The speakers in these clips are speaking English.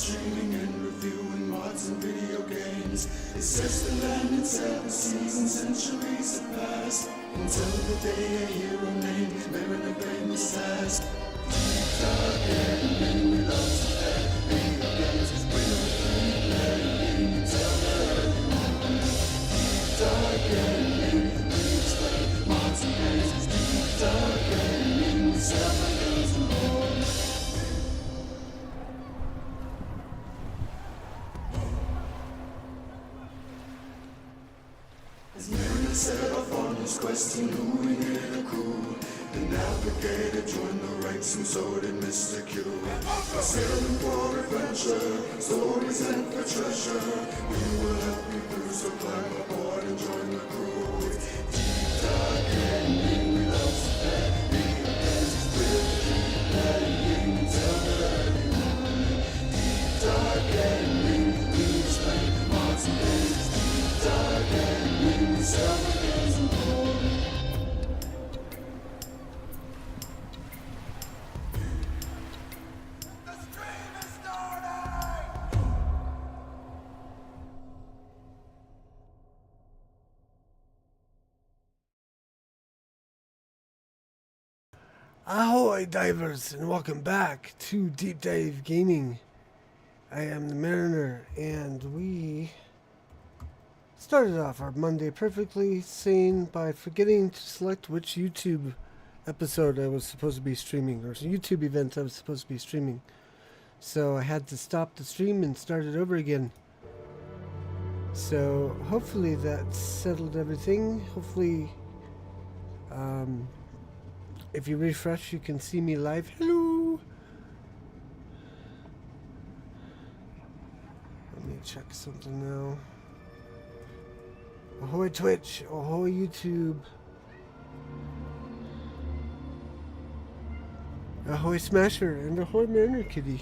streaming and reviewing mods and video games. It sets the land in 7 seasons, centuries have passed, until the day a hero named Mariner famous task. Deep dark gaming, we love to play video games. We don't play playing until the early morning. Deep dark gaming, we explain mods and games. Deep dark gaming, we sell the games and more. As Mariner set off on his quest, he knew he needed a crew. The navigator joined the ranks and so did Mr. Q. Sailing for adventure, stories and for treasure. We will help you through, so climb aboard and join the crew. Deep dark gaming, we love to play video games. We'll keep playing until the early morning. Deep dark gaming, we explain mods and games. Deep dark gaming, we sell the games and more. Ahoy divers, and welcome back to Deep Dive Gaming. I am the Mariner, and we started off our Monday perfectly sane by forgetting to select which YouTube episode I was supposed to be streaming, or YouTube event I was supposed to be streaming. So I had to stop the stream and start it over again. So hopefully that settled everything. Hopefully, if you refresh, you can see me live. Hello! Let me check something now. Ahoy Twitch, ahoy YouTube. Ahoy Smasher, and ahoy Mariner Kitty.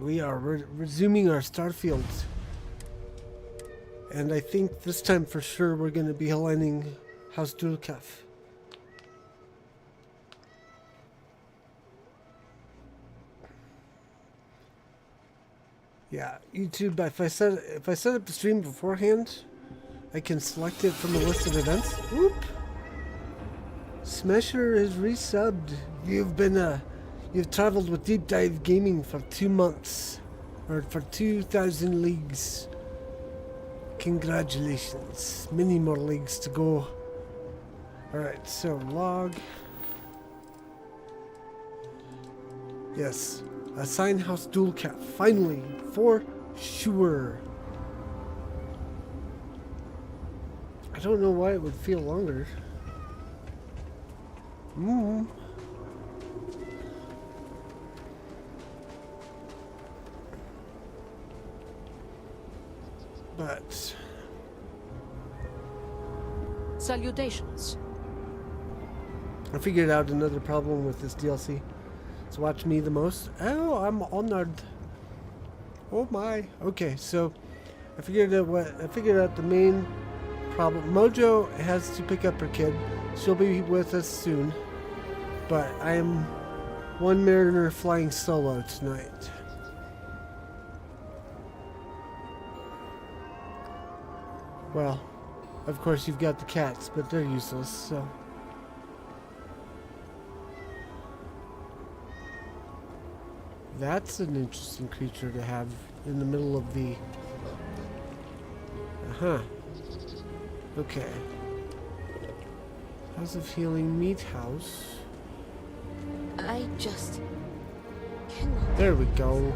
We are resuming our Starfield. And I think this time for sure we're going to be aligning House Dul'kehf. Yeah, YouTube, if I set up the stream beforehand, I can select it from the list of events. Whoop! Smasher is resubbed. You've traveled with Deep Dive Gaming for 2 months, or for 2,000 leagues. Congratulations. Many more leagues to go. Alright, so log. Yes. Assign House Dul'kehf, finally, for sure. I don't know why it would feel longer. But salutations. I figured out another problem with this DLC. So watch me the most. Oh, I'm honored. Oh my. Okay, so I figured out the main problem. Mojo has to pick up her kid. She'll be with us soon. But I am one Mariner flying solo tonight. Well, of course you've got the cats, but they're useless, so. That's an interesting creature to have in the middle of the... Okay. House of Healing Meat House. I just cannot. There we go.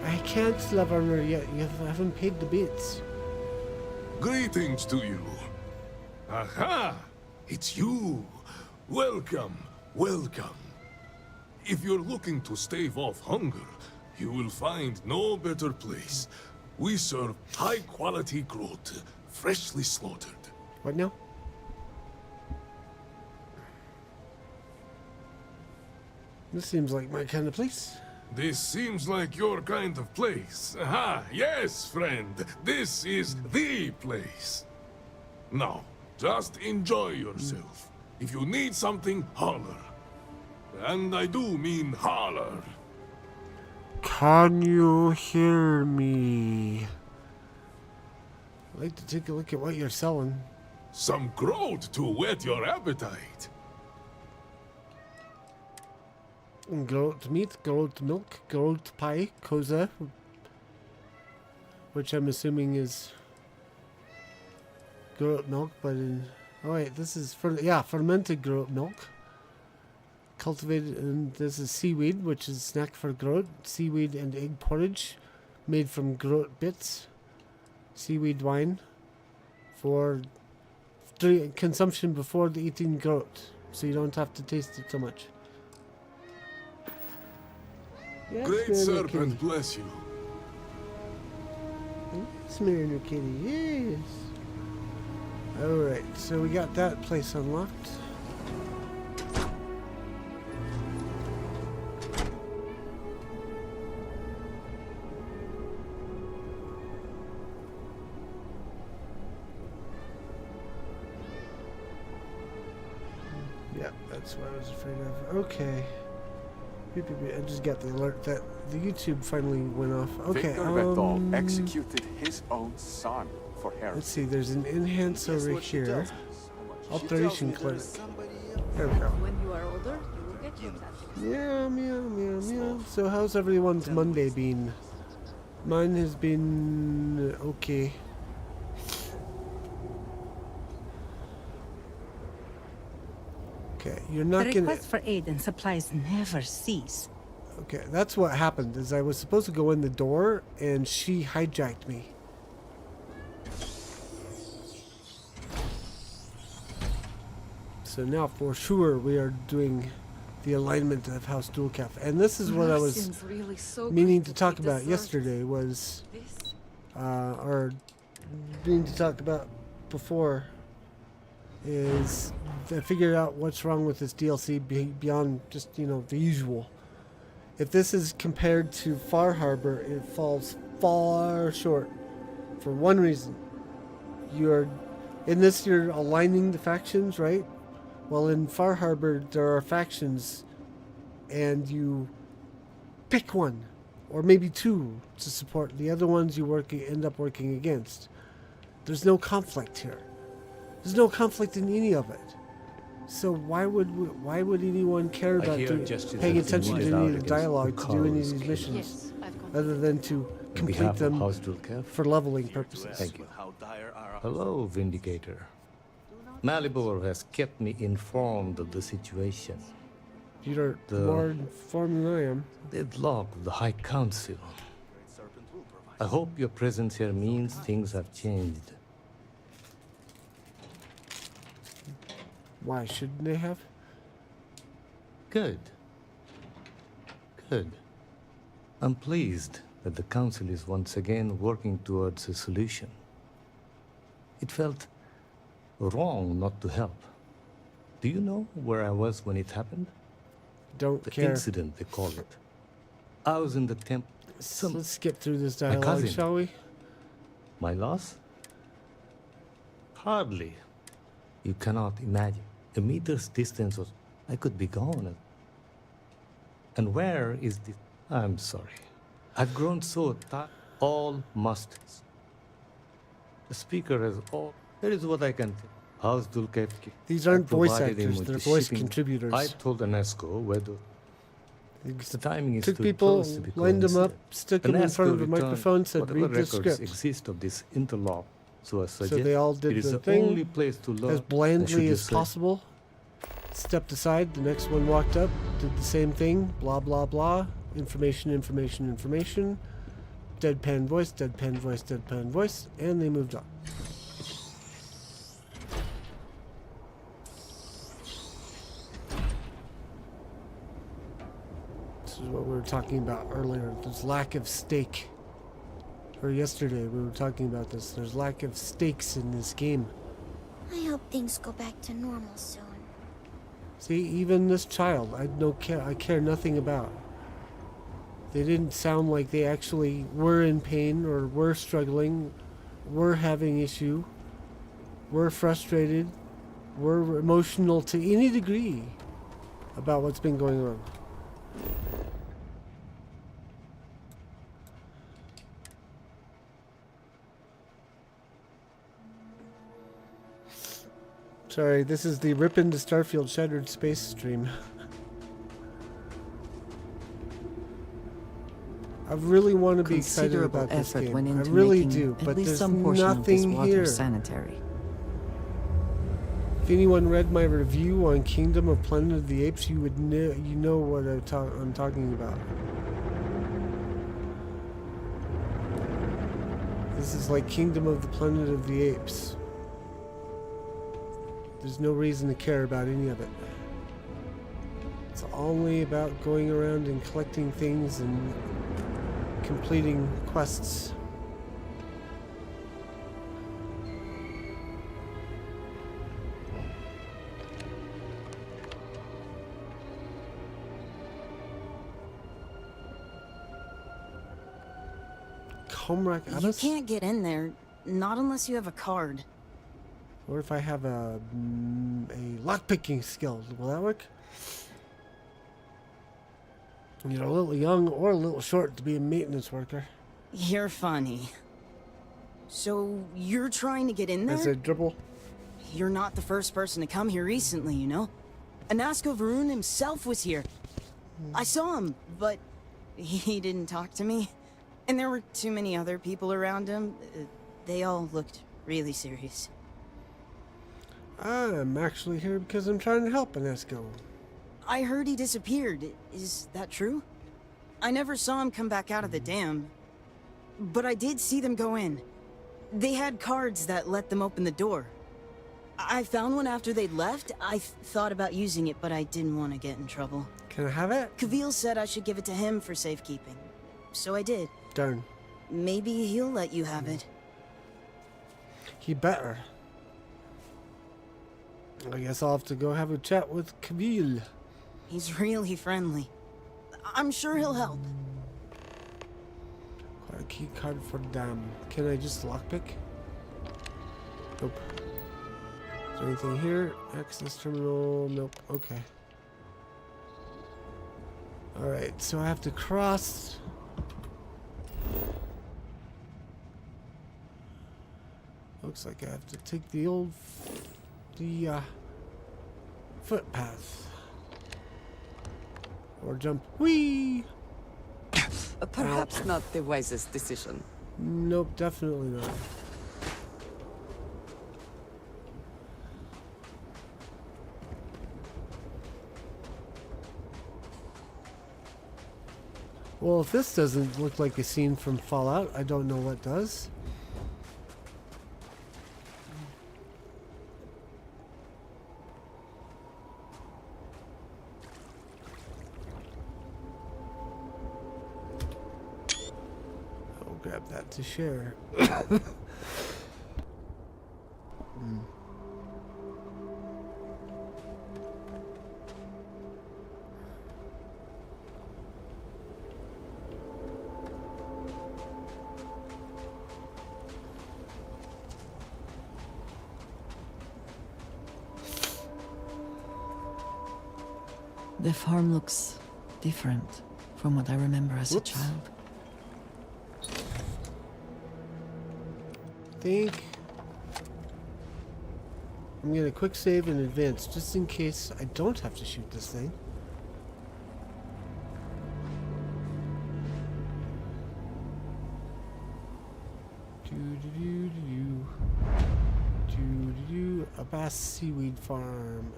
I can't love armor yet. You haven't paid the bits. Greetings to you. Aha! It's you. Welcome, welcome. If you're looking to stave off hunger, you will find no better place. We serve high-quality growth, freshly slaughtered. What now? This seems like my kind of place. This seems like your kind of place. Aha, yes, friend. This is the place. Now, just enjoy yourself. If you need something, holler. And I do mean holler. Can you hear me? I'd like to take a look at what you're selling. Some growth to whet your appetite. Goat meat, goat milk, goat pie, koza, which I'm assuming is goat milk, but in oh wait, this is fermented goat milk, cultivated, and this is seaweed, which is snack for goat, seaweed and egg porridge, made from goat bits, seaweed wine, for consumption before the eating goat, so you don't have to taste it so much. Yes, Great serpent bless you. Smearing your kitty, yes. Alright, so we got that place unlocked. Yeah, that's what I was afraid of. Okay. I just got the alert that the YouTube finally went off. Okay, executed his own son for heresy. let's see, there's an enhance over here. Alteration clerk. There we go. When you are older, you will get used to that. Meow, meow, meow, meow. So how's everyone's Monday been? Mine has been okay. Okay, you're The not gonna... requests for aid and supplies never cease. Okay, that's what happened, is I was supposed to go in the door, and she hijacked me. So now, for sure, we are doing the alignment of House Dul'kehf. And this is what I was Seems really so meaning good to talk be about deserved. yesterday, was... This or meaning to talk about before, is I figured out what's wrong with this DLC beyond just, you know, the usual. If this is compared to Far Harbor, it falls far short for one reason. You're aligning the factions, right? Well, in Far Harbor, there are factions, and you pick one, or maybe two, to support. The other ones you end up working against. There's no conflict here. There's no conflict in any of it. So why would anyone care about paying attention to any of the dialogue to do any of these missions, yes, I've gone. other than to complete them for leveling purposes? Thank you. Hello, Vindicator. Malibor has kept me informed of the situation. You're more informed than I am. Deadlock of the High Council. I hope your presence here means things have changed. Why shouldn't they have? Good. Good. I'm pleased that the Council is once again working towards a solution. It felt wrong not to help. Do you know where I was when it happened? Don't The care. incident, they call it. I was in the temple. So let's skip through this My dialogue, cousin. shall we? My loss? Hardly. You cannot imagine. A meter's distance was... I could be gone. And where is this? I'm sorry. I've grown so tired. All must. The speaker has all... That is what I can tell. How's Dul'kehf? These aren't voice provided him actors, with they're the voice shipping. contributors. I told Anesco whether the timing is Took too people, close to be lined them up, coincident. stuck them in front of a Anesco returned microphone, said, whatever read the records script. exist of this interlock. So I suggest they all did it is the the thing only place to learn. As I should blandly as just say, possible. Stepped aside, the next one walked up, did the same thing, blah, blah, blah. Information, information, information. Deadpan voice, deadpan voice, deadpan voice, and they moved on. This is what we were talking about earlier. There's lack of stake. Or yesterday we were talking about this. There's lack of stakes in this game. I hope things go back to normal soon. See, even this child, I care nothing about. They didn't sound like they actually were in pain or were struggling, were having issue, were frustrated, we're emotional to any degree about what's been going on. Sorry, this is the Rip into Starfield Shattered Space stream. I really want to be excited about this effort game. went I into really making do, at but least there's some portion of this nothing water here. sanitary. If anyone read my review on Kingdom of Planet of the Apes, you would know what I'm talking about. This is like Kingdom of the Planet of the Apes. There's no reason to care about any of it. It's only about going around and collecting things and completing quests. Comrack You Abbas? can't get in there, not unless you have a card. What if I have a lockpicking skill? Will that work? You're a little young or a little short to be a maintenance worker. You're funny. So, you're trying to get in there? As a dribble. You're not the first person to come here recently, you know? Anasko Varun himself was here. I saw him, but he didn't talk to me. And there were too many other people around him. They all looked really serious. I'm actually here because I'm trying to help Anasko. I heard he disappeared. Is that true? I never saw him come back out of the dam. But I did see them go in. They had cards that let them open the door. I found one after they'd left. I thought about using it, but I didn't want to get in trouble. Can I have it? Kavil said I should give it to him for safekeeping. So I did. Darn. Maybe he'll let you have it. He better. I guess I'll have to go have a chat with Kavil. He's really friendly. I'm sure he'll help. Got a key card for dam. Can I just lockpick? Nope. Is there anything here? Access terminal? Nope. Okay. Alright, so I have to cross. Looks like I have to take the old footpath. Or jump. Whee! Perhaps not the wisest decision. Nope, definitely not. Well, if this doesn't look like a scene from Fallout, I don't know what does. I'll grab that to share. The farm looks different from what I remember as Whoops. a child. Think I'm gonna quick save in advance just in case I don't have to shoot this thing. A bass seaweed farm.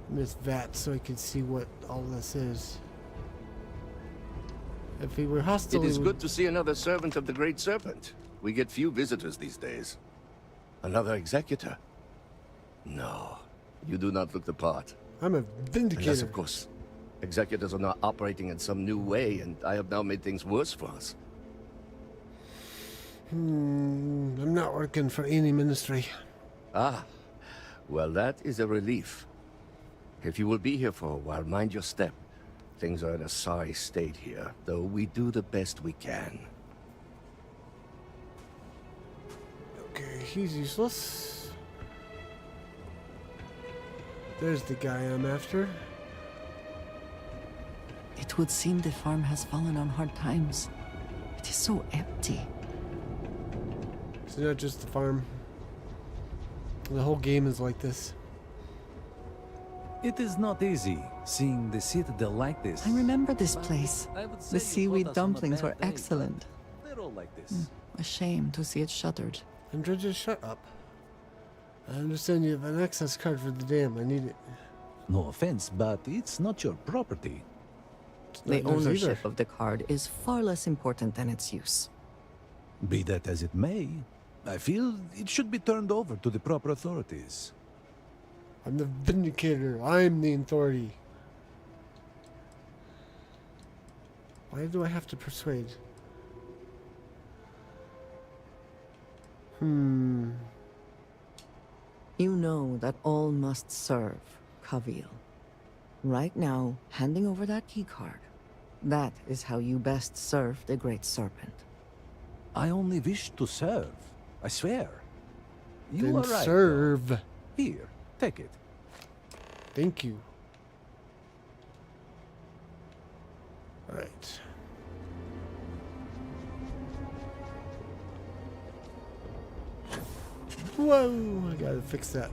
Miss VAT so I could see what all this is. If he were hostile, It is he good would... to see another servant of the Great Serpent. We get few visitors these days. Another executor? No, you do not look the part. I'm a vindicator. Unless, of course, executors are now operating in some new way, and I have now made things worse for us. I'm not working for any ministry. Ah, well, that is a relief. If you will be here for a while, mind your step. Things are in a sorry state here, though we do the best we can. Okay, he's useless. There's the guy I'm after. It would seem the farm has fallen on hard times. It is so empty. It's not just the farm. The whole game is like this. It is not easy seeing the citadel like this. I remember this place. I would say The you seaweed put us on a dumplings bad were day, but excellent. They're all like this. A shame to see it shuttered. Andrea, just shut up. I understand you have an access card for the dam. I need it. No offense, but it's not your property. It's The not yours ownership either. of the card is far less important than its use. Be that as it may, I feel it should be turned over to the proper authorities. I'm the vindicator. I'm the authority. Why do I have to persuade? You know that all must serve Kavil. Right now, handing over that keycard. That is how you best serve the Great Serpent. I only wish to serve. I swear. You Then are right. serve. though. Here, take it. Thank you. Alright. Whoa! I gotta fix that.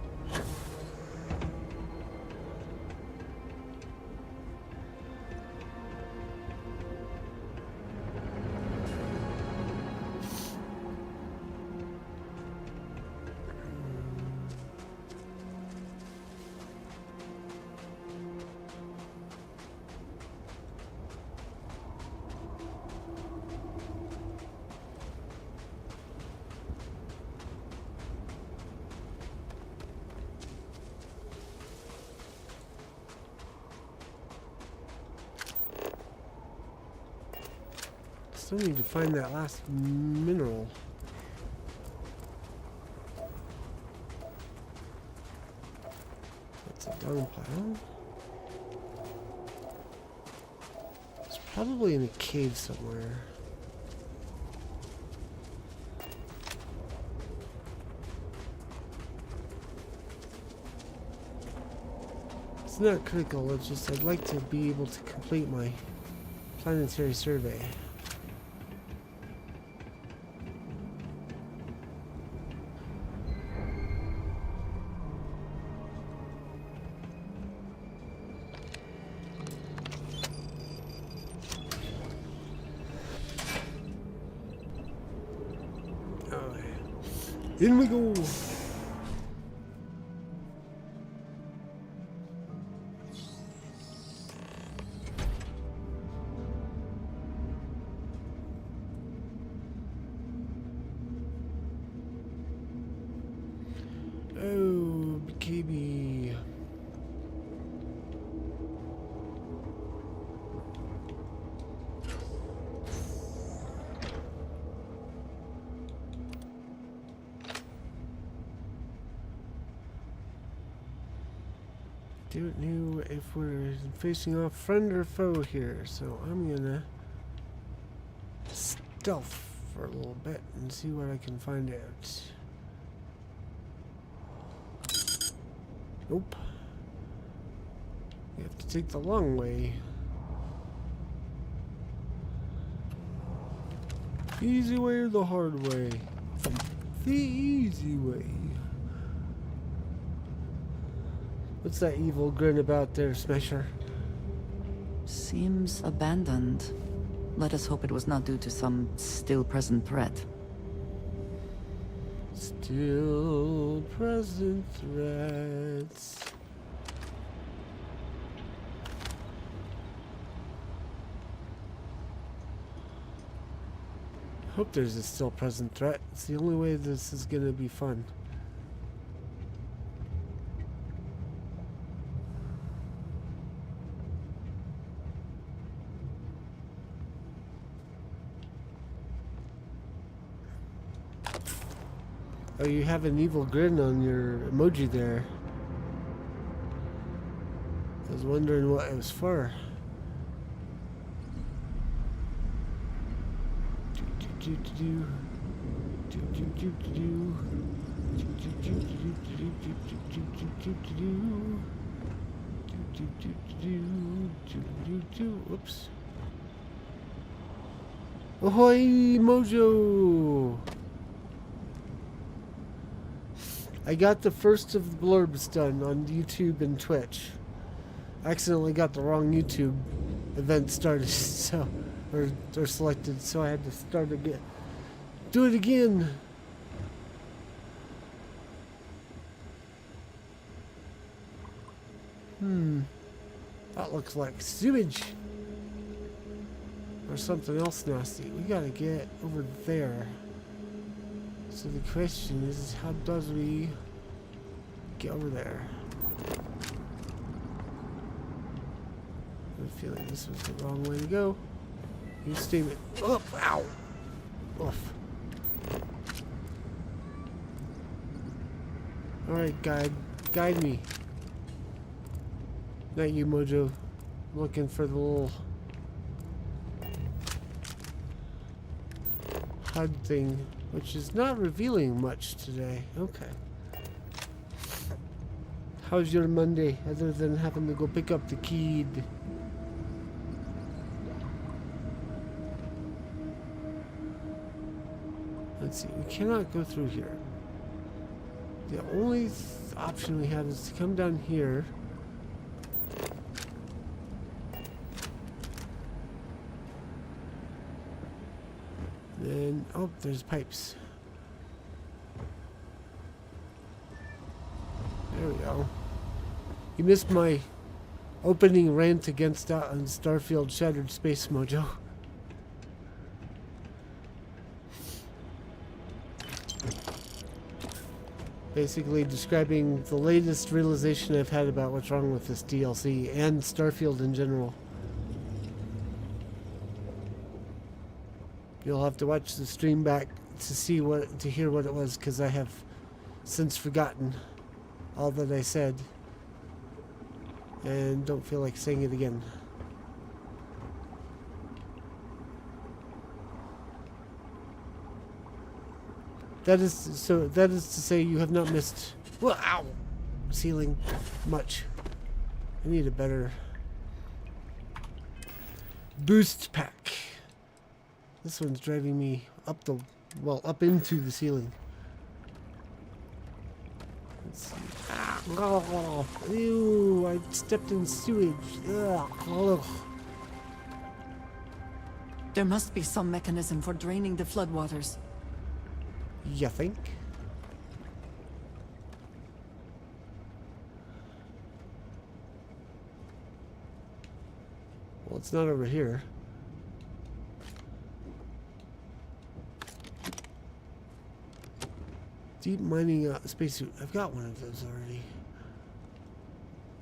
Still need to find that last mineral. That's a dung pile. It's probably in a cave somewhere. It's not critical, it's just I'd like to be able to complete my planetary survey. In we go. Oh, BKB. Don't know if we're facing off friend or foe here, so I'm gonna stealth for a little bit and see what I can find out. Nope. You have to take the long way. Easy way or the hard way? The easy way. What's that evil grin about there, Smasher? Seems abandoned. Let us hope it was not due to some still present threat. Still present threats. Hope there's a still present threat. It's the only way this is gonna be fun. Oh, you have an evil grin on your emoji there. I was wondering what it was for. Oops. Ahoy, Mojo! I got the first of the blurbs done on YouTube and Twitch. I accidentally got the wrong YouTube event started, so or selected, so I had to start again. Do it again. That looks like sewage. Or something else nasty. We gotta get over there. So the question is, how does we get over there? I have a feeling this was the wrong way to go. You steam it up. Ow! Oof. Alright, guide me. Not you, Mojo. I'm looking for the little HUD thing, which is not revealing much today. Okay. How's your Monday, other than having to go pick up the kid? Let's see, we cannot go through here. The only option we have is to come down here. Then, oh, there's pipes. There we go. You missed my opening rant against Starfield Shattered Space, Mojo. Basically describing the latest realization I've had about what's wrong with this DLC and Starfield in general. You'll have to watch the stream back to hear what it was, because I have since forgotten all that I said and don't feel like saying it again. That is to say you have not missed, well, ow, ceiling much. I need a better boost pack. This one's driving me up into the ceiling. Let's see. Oh, ew, I stepped in sewage. Ugh. There must be some mechanism for draining the floodwaters. You think? Well, it's not over here. Deep mining spacesuit. I've got one of those already.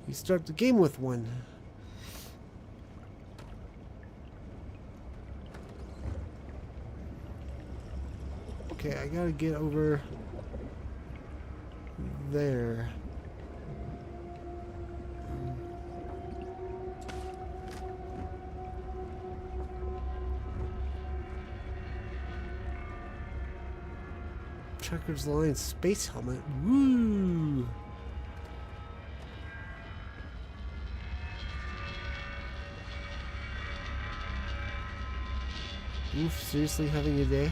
You start the game with one. Okay, I gotta get over there. Trucker's Line space helmet. Woo! Oof, seriously having a day?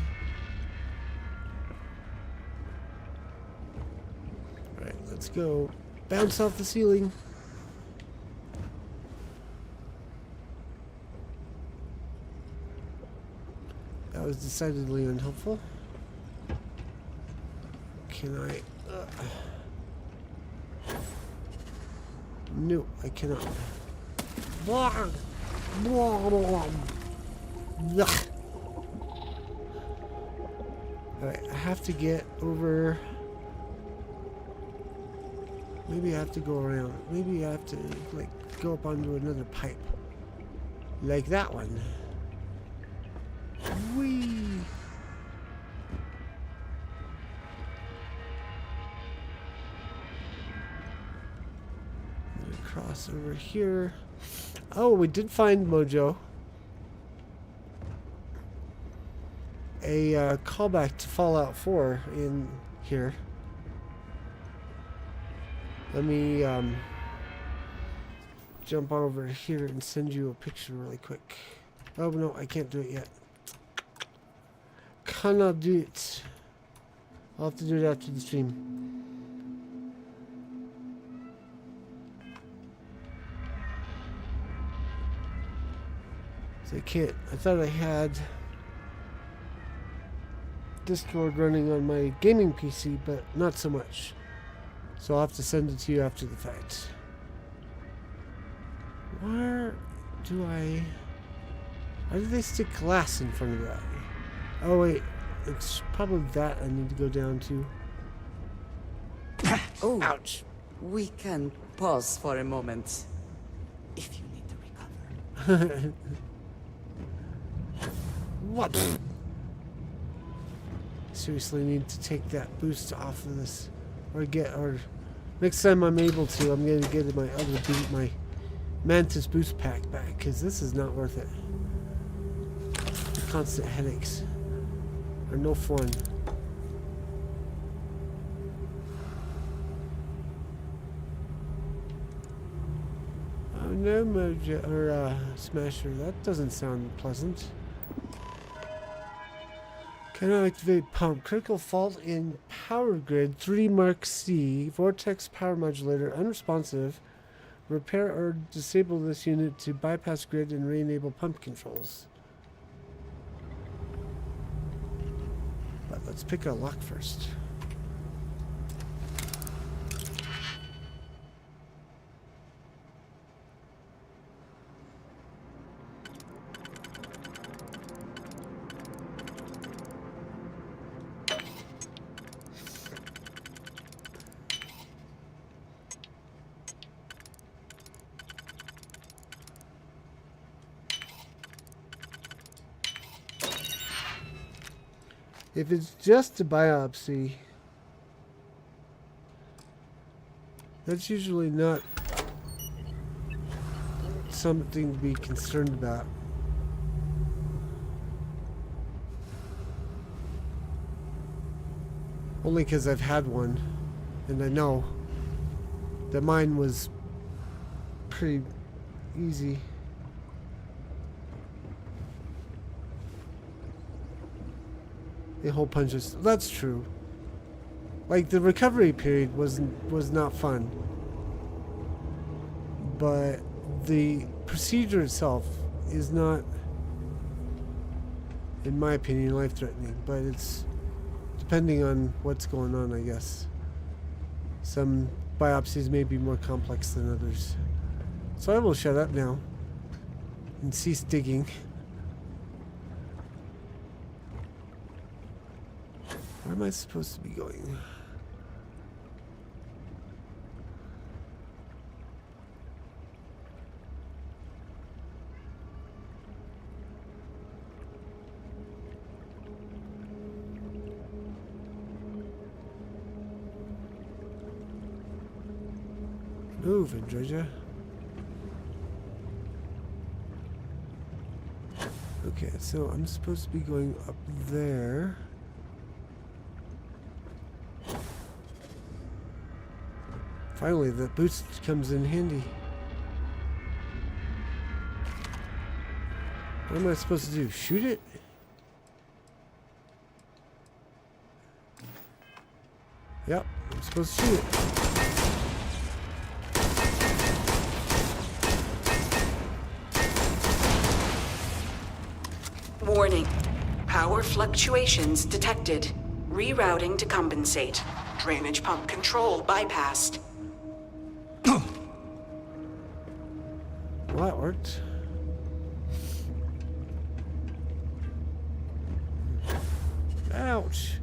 Alright, let's go. Bounce off the ceiling. That was decidedly unhelpful. Can I? No, I cannot. Alright, I have to get over. Maybe I have to go around. Maybe I have to, like, go up onto another pipe. Like that one. Whee! Cross over here. Oh, we did find Mojo. a callback to Fallout 4 in here. Let me jump over here and send you a picture really quick. Oh no, I can't do it yet. Cannot do it. I'll have to do it after the stream. So I can't. I thought I had Discord running on my gaming PC, but not so much. So I'll have to send it to you after the fact. Where do I... Why do they stick glass in front of that? Oh wait, it's probably that I need to go down to. Oh, ouch. We can pause for a moment. If you need to recover. What? Seriously need to take that boost off of this. Or next time I'm able to, I'm gonna get my other boot, my Mantis boost pack back, because this is not worth it. The constant headaches are no fun. Oh no, Mojo or Smasher, that doesn't sound pleasant. Cannot activate pump. Critical fault in power grid 3 Mark C. Vortex power modulator unresponsive. Repair or disable this unit to bypass grid and re-enable pump controls. But let's pick a lock first. If it's just a biopsy, that's usually not something to be concerned about. Only because I've had one, and I know that mine was pretty easy. The hole punches. That's true. Like the recovery period was not fun, but the procedure itself is not, in my opinion, life-threatening. But it's depending on what's going on, I guess. Some biopsies may be more complex than others. So I will shut up now and cease digging. Where am I supposed to be going? Move, Andreja. Okay, so I'm supposed to be going up there. Finally, the boost comes in handy. What am I supposed to do? Shoot it? Yep, I'm supposed to shoot it. Warning. Power fluctuations detected. Rerouting to compensate. Drainage pump control bypassed. Well, that worked. Ouch.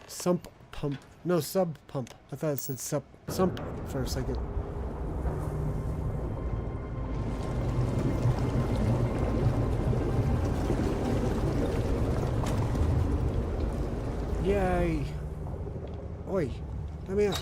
Sump pump. No, sub pump. I thought it said sump for a second. Yay! Oi! Let me out!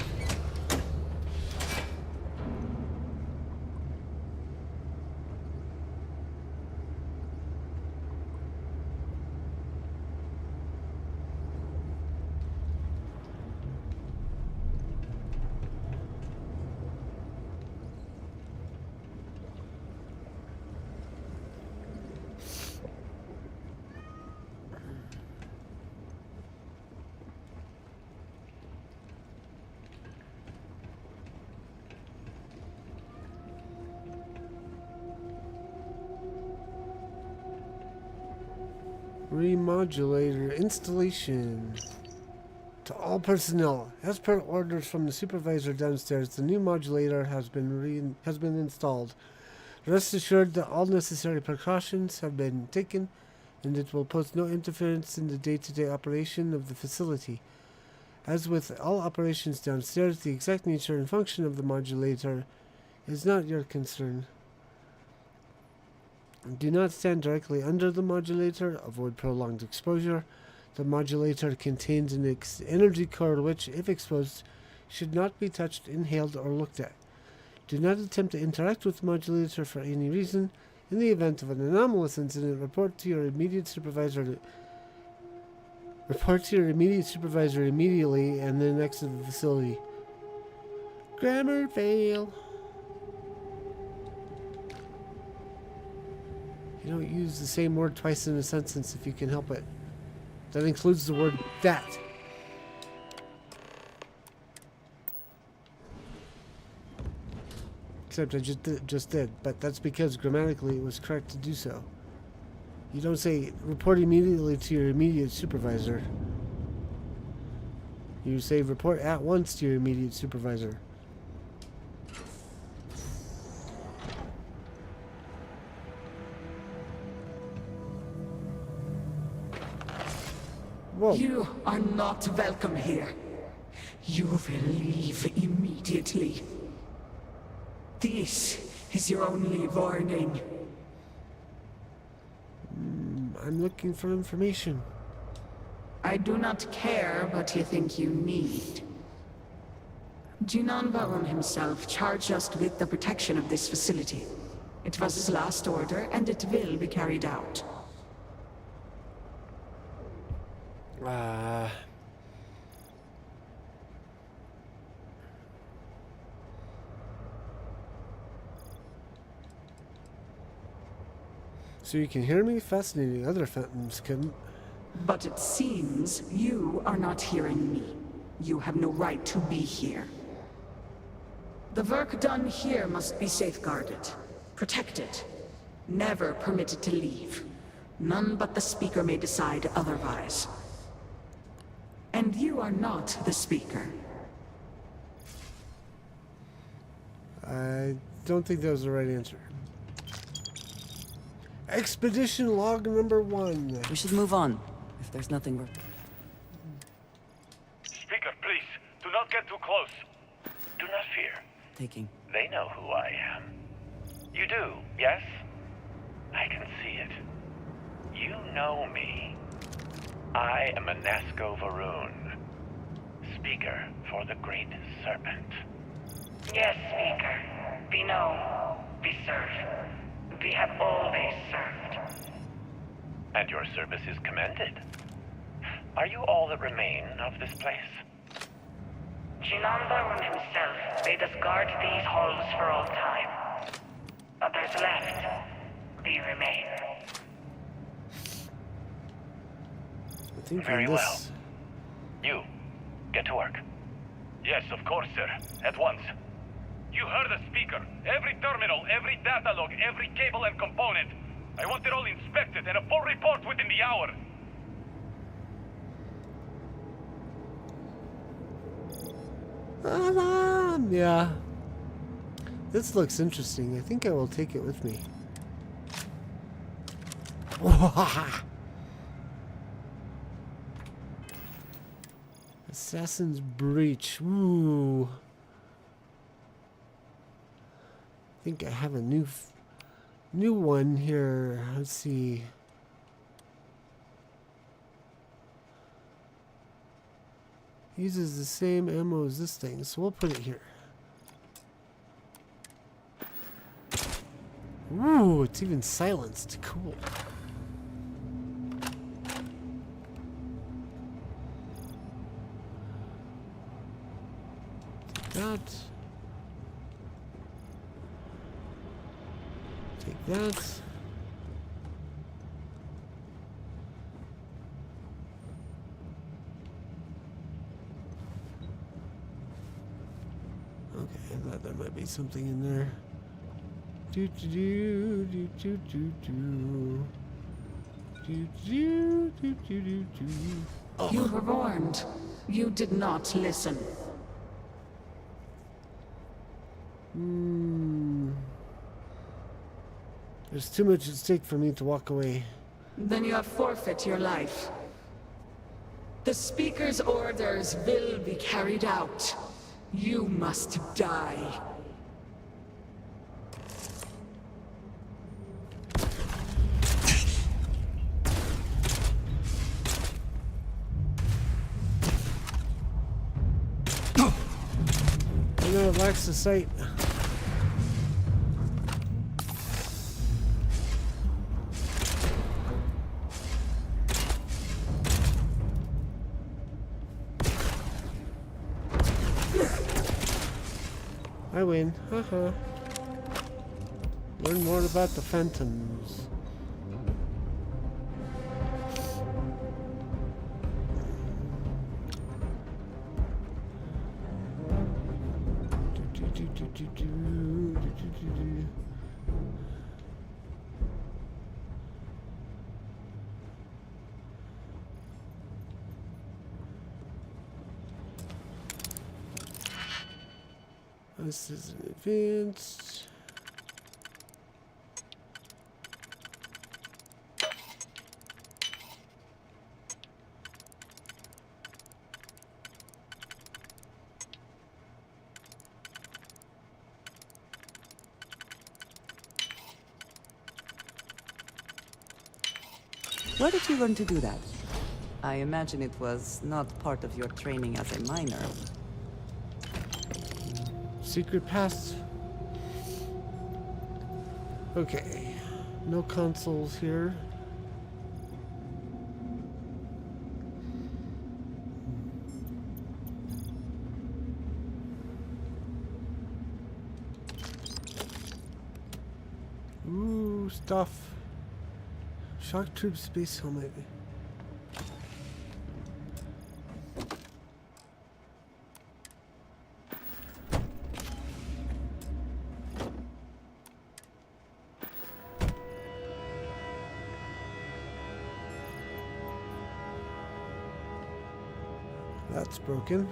Remodulator installation. To all personnel, as per orders from the supervisor downstairs, the new modulator has been installed. Rest assured that all necessary precautions have been taken, and it will pose no interference in the day-to-day operation of the facility. As with all operations downstairs, the exact nature and function of the modulator is not your concern. Do not stand directly under the modulator. Avoid prolonged exposure. The modulator contains an energy core which, if exposed, should not be touched, inhaled, or looked at. Do not attempt to interact with the modulator for any reason. In the event of an anomalous incident, report to your immediate supervisor. Report to your immediate supervisor immediately and then exit the facility. Grammar fail. You don't use the same word twice in a sentence if you can help it. That includes the word that. Except I just did, but that's because grammatically it was correct to do so. You don't say report immediately to your immediate supervisor. You say report at once to your immediate supervisor. Whoa. You are not welcome here. You will leave immediately. This is your only warning. I'm looking for information. I do not care what you think you need. Jinan Baron himself charged us with the protection of this facility. It was his last order, and it will be carried out. So you can hear me? Fascinating. Other phantoms couldn't. But it seems you are not hearing me. You have no right to be here. The work done here must be safeguarded, protected, never permitted to leave. None but the Speaker may decide otherwise. And you are not the Speaker. I don't think that was the right answer. Expedition log number 1. We should move on, if there's nothing worth. Speaker, please, do not get too close. Do not fear. Taking. They know who I am. You do, yes? I can see it. You know me. I am Anasco Varoon, Speaker for the Great Serpent. Yes, Speaker. We know. We serve. We have always served. And your service is commended. Are you all that remain of this place? Jinan Baron himself made us guard these halls for all time. Others left. We remain. Very well. You, get to work. Yes, of course, sir. At once. You heard the speaker. Every terminal, every data log, every cable and component. I want it all inspected and a full report within the hour. Yeah. This looks interesting. I think I will take it with me. Assassin's Breach. Ooh. I think I have a new one here. Let's see. Uses the same ammo as this thing, so we'll put it here. Ooh, it's even silenced. Cool. That. Take that. Okay, I thought there might be something in there. Do do do do do do do. Do do do do do do. Oh. You were warned. You did not listen. There's too much at stake for me to walk away. Then you have forfeit your life. The Speaker's orders will be carried out. You must die. I know it lacks the sight. I win. Haha. Learn more about the phantoms. This is an advanced. Where did you learn to do that? I imagine it was not part of your training as a miner. Secret pass. Okay. No consoles here. Ooh, stuff. Shock troop space helmet. That's broken.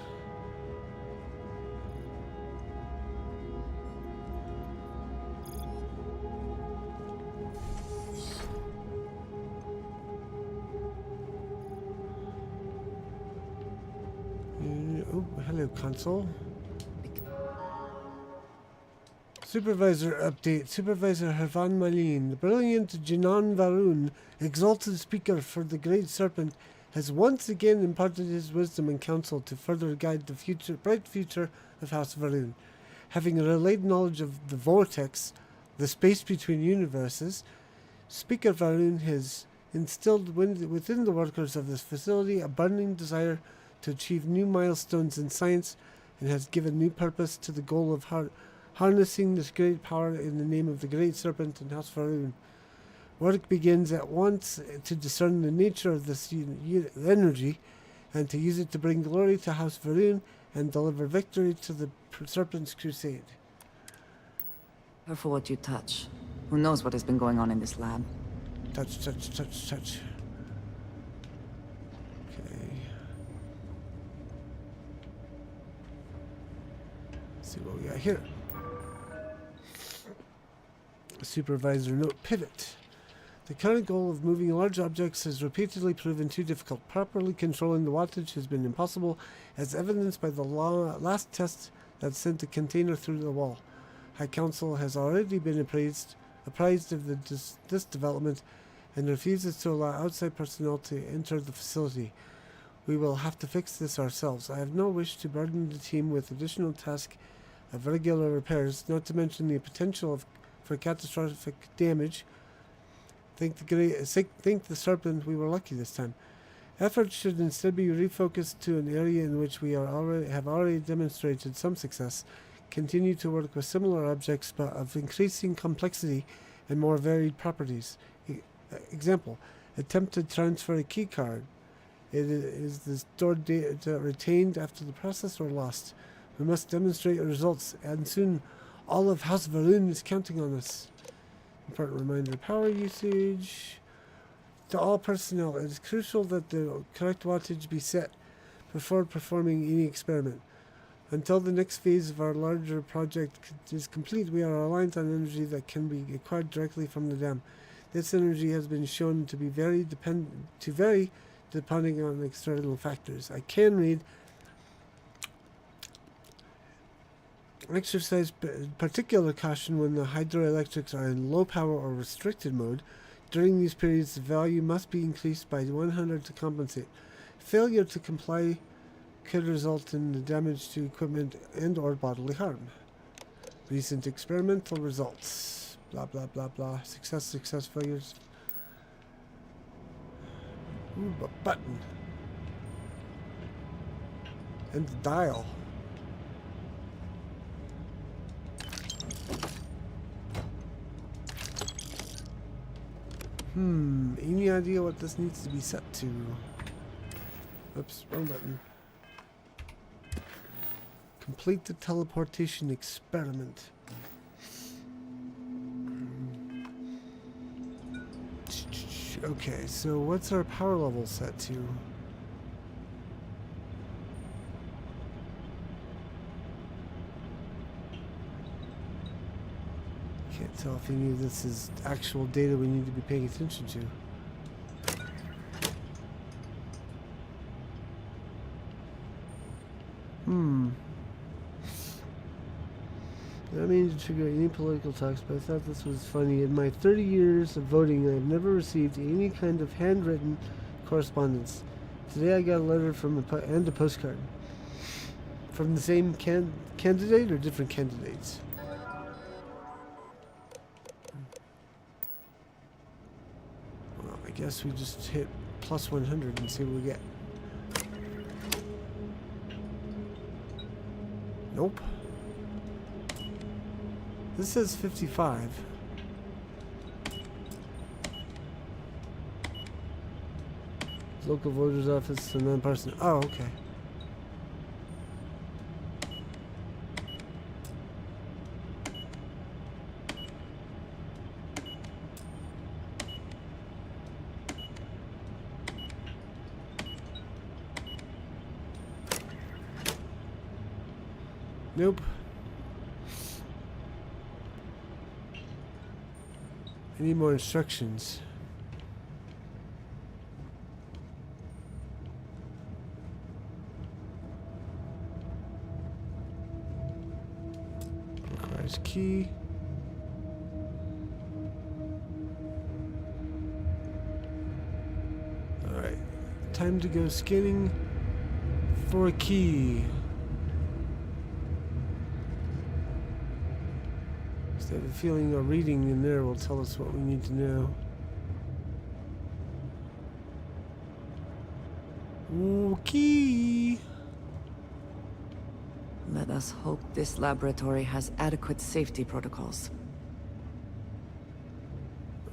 Oh, hello, console. Supervisor update. Supervisor Hervan Malin. The brilliant Jinan Varun, exalted speaker for the Great Serpent, has once again imparted his wisdom and counsel to further guide the bright future of House Varun. Having relayed knowledge of the vortex, the space between universes, Speaker Varun has instilled within the workers of this facility a burning desire to achieve new milestones in science, and has given new purpose to the goal of harnessing this great power in the name of the Great Serpent and House Varun. Work begins at once to discern the nature of this energy and to use it to bring glory to House Varun and deliver victory to the Serpent's crusade. Careful what you touch. Who knows what has been going on in this lab? Touch, touch, touch, touch. Okay. Let's see what we got here. Supervisor note, pivot. The current goal of moving large objects has repeatedly proven too difficult. Properly controlling the wattage has been impossible, as evidenced by the last test that sent a container through the wall. High Council has already been apprised of this development and refuses to allow outside personnel to enter the facility. We will have to fix this ourselves. I have no wish to burden the team with additional tasks of regular repairs, not to mention the potential for catastrophic damage. Think the serpent, we were lucky this time. Efforts should instead be refocused to an area in which we have already demonstrated some success. Continue to work with similar objects but of increasing complexity and more varied properties. Example, attempt to transfer a key card. Is the stored data retained after the process or lost? We must demonstrate results, and soon all of House Valoon is counting on us. Important reminder, power usage. To all personnel, it is crucial that the correct wattage be set before performing any experiment. Until the next phase of our larger project is complete, we are reliant on energy that can be acquired directly from the dam. This energy has been shown to be vary depending on external factors. I can read. Exercise particular caution when the hydroelectrics are in low power or restricted mode. During these periods, the value must be increased by 100 to compensate. Failure to comply could result in the damage to equipment and or bodily harm. Recent experimental results. Blah, blah, blah, blah. Success, failures. Ooh, a button. And the dial. Any idea what this needs to be set to? Oops, wrong button. Complete the teleportation experiment. Okay, so what's our power level set to? Can't tell if any of this is actual data we need to be paying attention to. I don't mean to trigger any political talks, but I thought this was funny. In my 30 years of voting, I have never received any kind of handwritten correspondence. Today I got a letter from and a postcard. From the same candidate or different candidates? Well, I guess we just hit plus 100 and see what we get. Nope. This says 55. Local voters office and then person. Oh, okay. Nope. I need more instructions. Requires key. Alright. Time to go scanning for a key. I have a feeling a reading in there will tell us what we need to know. Okay. Let us hope this laboratory has adequate safety protocols.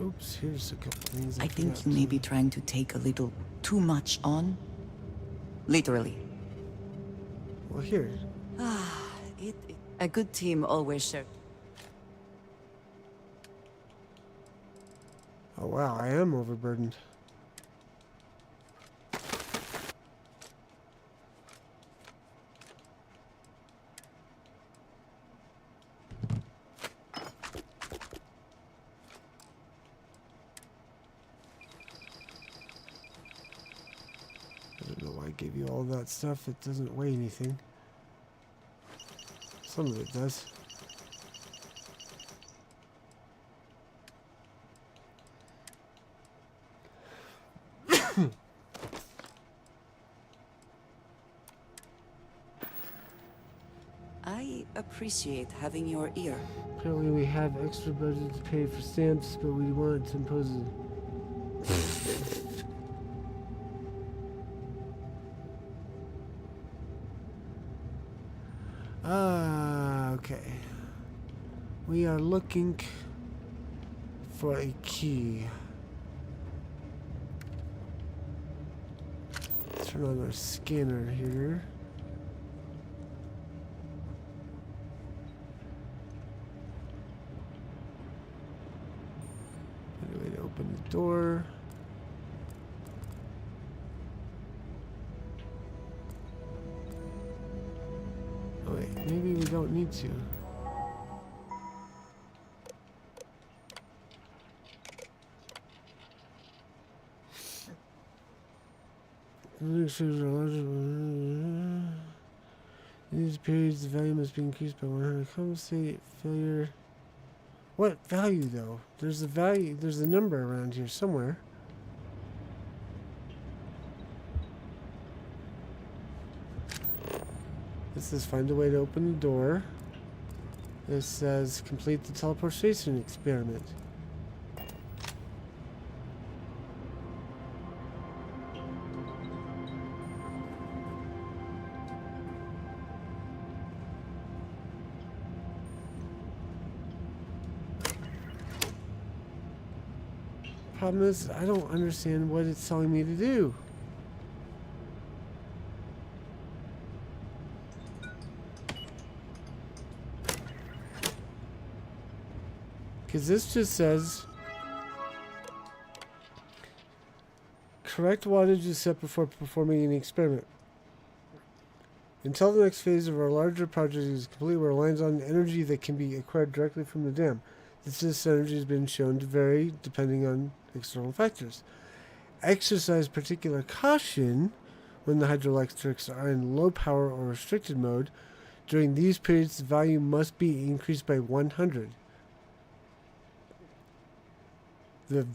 Oops, here's a couple things I think you may be trying to take a little too much on. Literally. Well, here. A good team always shares. Oh wow, I am overburdened. I don't know why I gave you all that stuff. It doesn't weigh anything. Some of it does. appreciate having your ear. Apparently we have extra budget to pay for stamps, but we want to impose it. Okay. We are looking for a key. Turn on our scanner here. Find a way to open the door. Oh wait, maybe we don't need to. These periods, the value must be increased by 100. Compensate failure. What value though? There's a value. There's a number around here somewhere. This says find a way to open the door. This says complete the teleportation experiment. Problem is, I don't understand what it's telling me to do. Because this just says correct wattage is set before performing an experiment. Until the next phase of our larger project is complete, we're reliant on energy that can be acquired directly from the dam. This energy has been shown to vary depending on external factors. Exercise particular caution when the hydroelectrics are in low power or restricted mode. During these periods, the value must be increased by 100. The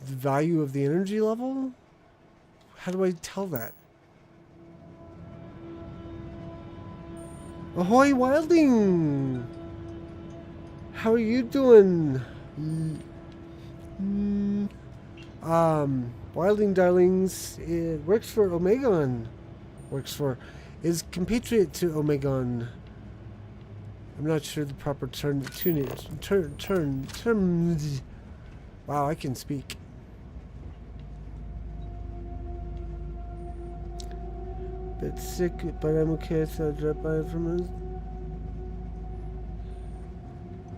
value of the energy level? How do I tell that? Ahoy, Wilding! How are you doing? Wilding Darlings, it works for Omegon. Is compatriot to Omegon. I'm not sure the proper term. Wow, I can speak. Bit sick, but I'm okay, so I'll drop by from us.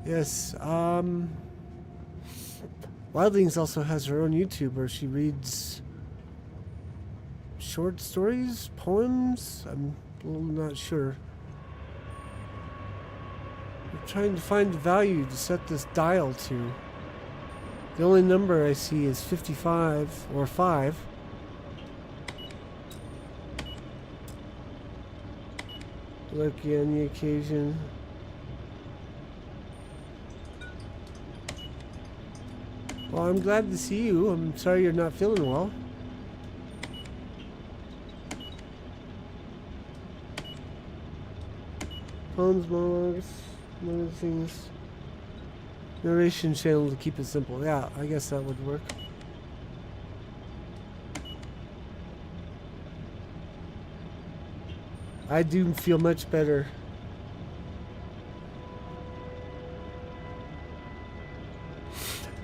Yes, Wildlings also has her own YouTube where she reads short stories, poems. I'm a little not sure. I'm trying to find the value to set this dial to. The only number I see is 55 or 5. Lucky on the occasion. Well, I'm glad to see you. I'm sorry you're not feeling well. Poems, monologues, other things. Narration channel to keep it simple. Yeah, I guess that would work. I do feel much better.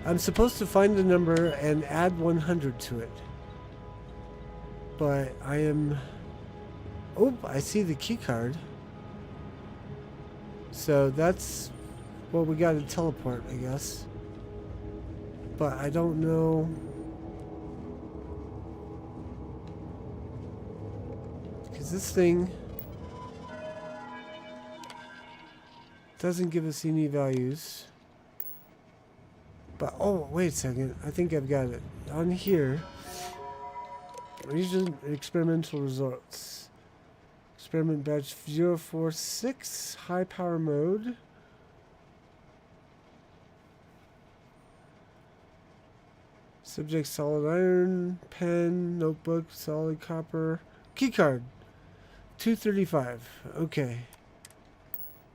I'm supposed to find the number and add 100 to it. But I am... Oh, I see the key card. So that's what we got to teleport, I guess. But I don't know... Because this thing doesn't give us any values. But, oh, wait a second. I think I've got it. On here, region experimental results. Experiment batch 046, high power mode. Subject solid iron, pen, notebook, solid copper. Keycard, 235. Okay.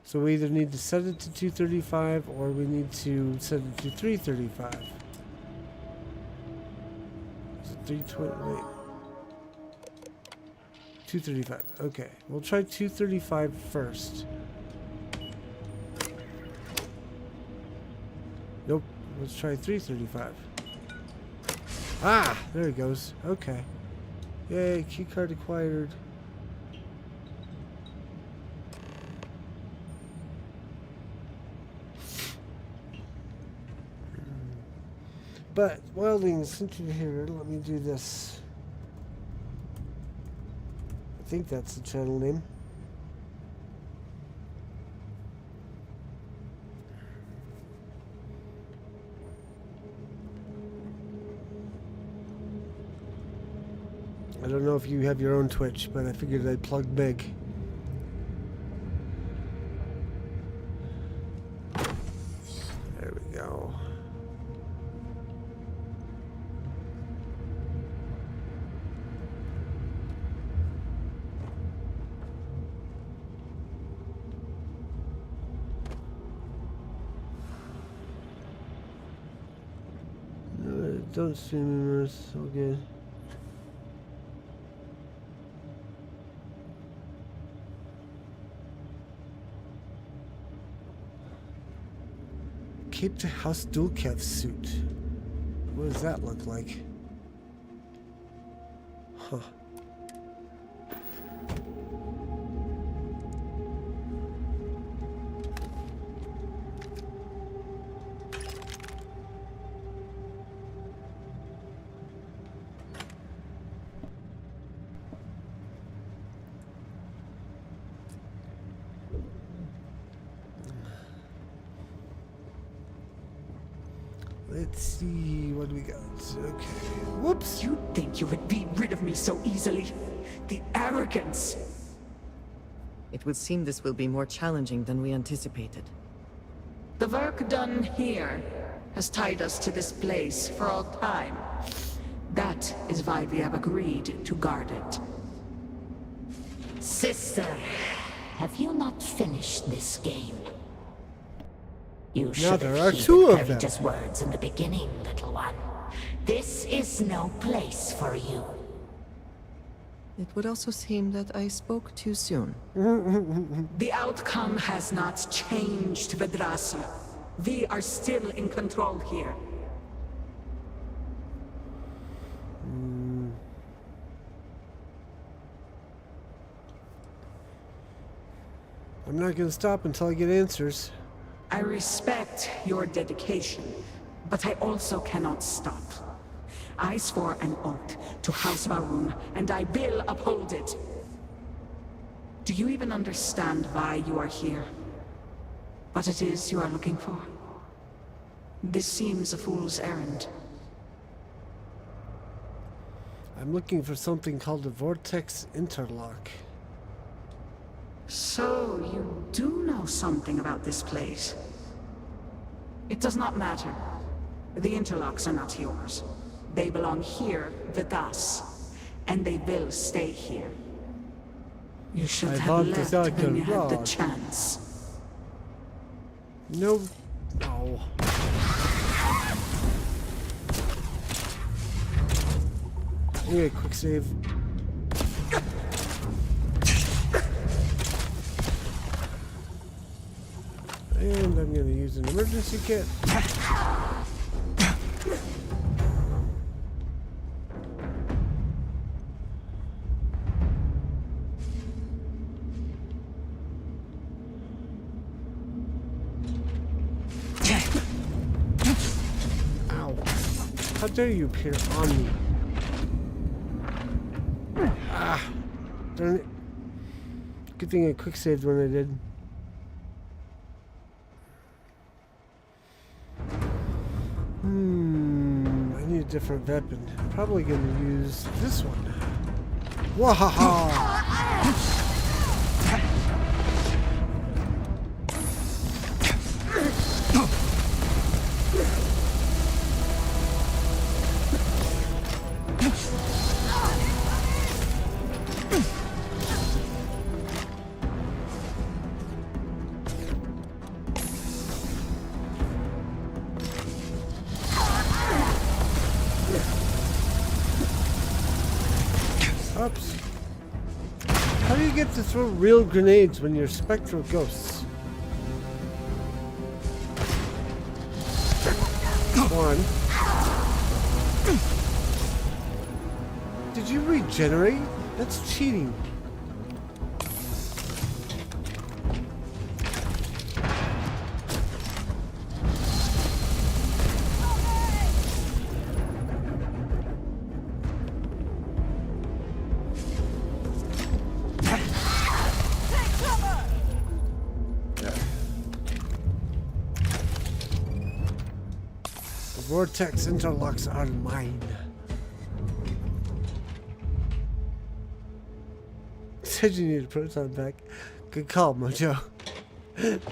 So we either need to set it to 235 or we need to set it to 335. Is it 320? Wait. 235. Okay. We'll try 235 first. Nope. Let's try 335. Ah! There it goes. Okay. Yay. Keycard acquired. But, Wilding, since you're here, let me do this. I think that's the channel name. I don't know if you have your own Twitch, but I figured I'd plug Meg. There we go. Don't stream members, all good. Cape to House Dul'kehf suit. What does that look like? Huh. Let's see what we got. Okay. Whoops. You'd think you would be rid of me so easily. The arrogance. It would seem this will be more challenging than we anticipated. The work done here has tied us to this place for all time. That is why we have agreed to guard it. Sister, have you not finished this game? You Now should there have are two of them. Just words in the beginning, little one. This is no place for you. It would also seem that I spoke too soon. The outcome has not changed, Vedrasi. We are still in control here. I'm not gonna stop until I get answers. I respect your dedication, but I also cannot stop. I swore an oath to House Varun, and I will uphold it. Do you even understand why you are here? What it is you are looking for? This seems a fool's errand. I'm looking for something called a vortex interlock. So, you do know something about this place. It does not matter. The interlocks are not yours. They belong here with us, and they will stay here. You should I have want the left when you had the rod. chance. No. No. Okay, quick save. And I'm gonna use an emergency kit. Ow. How dare you appear on me? Ah. Darn it. Good thing I quick saved when I did. I need a different weapon. I'm probably gonna use this one. Wahaha! Oops. How do you get to throw real grenades when you're spectral ghosts? One. Did you regenerate? That's cheating. Vortex interlocks are mine. Said you need a proton pack. Good call, Mojo.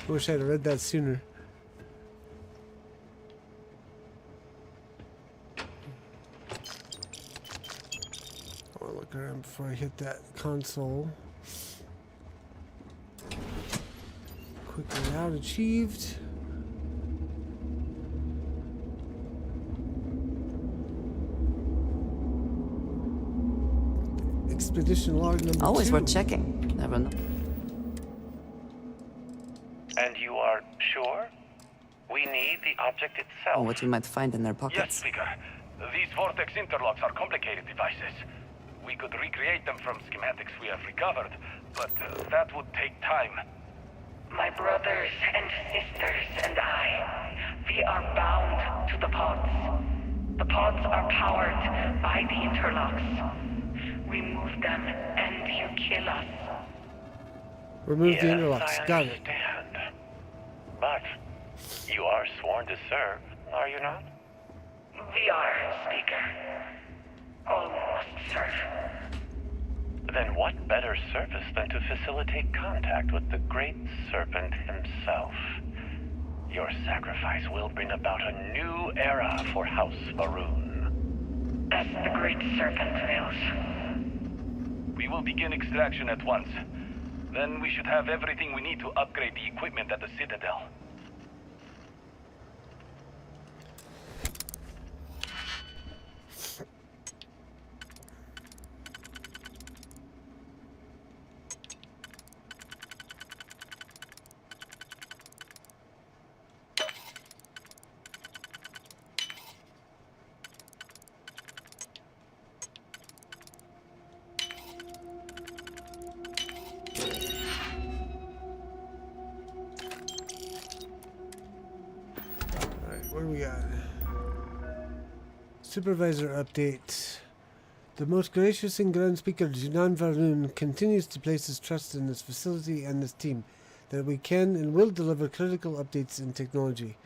Wish I'd have read that sooner. I want to look around before I hit that console. Quickly out, achieved. Expedition log number Always 2. worth checking. Never know. And you are sure? We need the object itself. What you might find in their Yes, pockets. Speaker. These vortex interlocks are complicated devices. We could recreate them from schematics we have recovered, but that would take time. My brothers and sisters and I, we are bound to the pods. The pods are powered by the interlocks. Remove them and you kill us. Remove the Yes, interlocks. I Got it. understand. But you are sworn to serve, are you not? We are, Speaker. All must serve. Then what better service than to facilitate contact with the Great Serpent himself? Your sacrifice will bring about a new era for House Varun. As the Great Serpent wills. We will begin extraction at once. Then we should have everything we need to upgrade the equipment at the Citadel. What do we got? Supervisor update. The most gracious and grand speaker, Junan Varun, continues to place his trust in this facility and this team, that we can and will deliver critical updates in technology.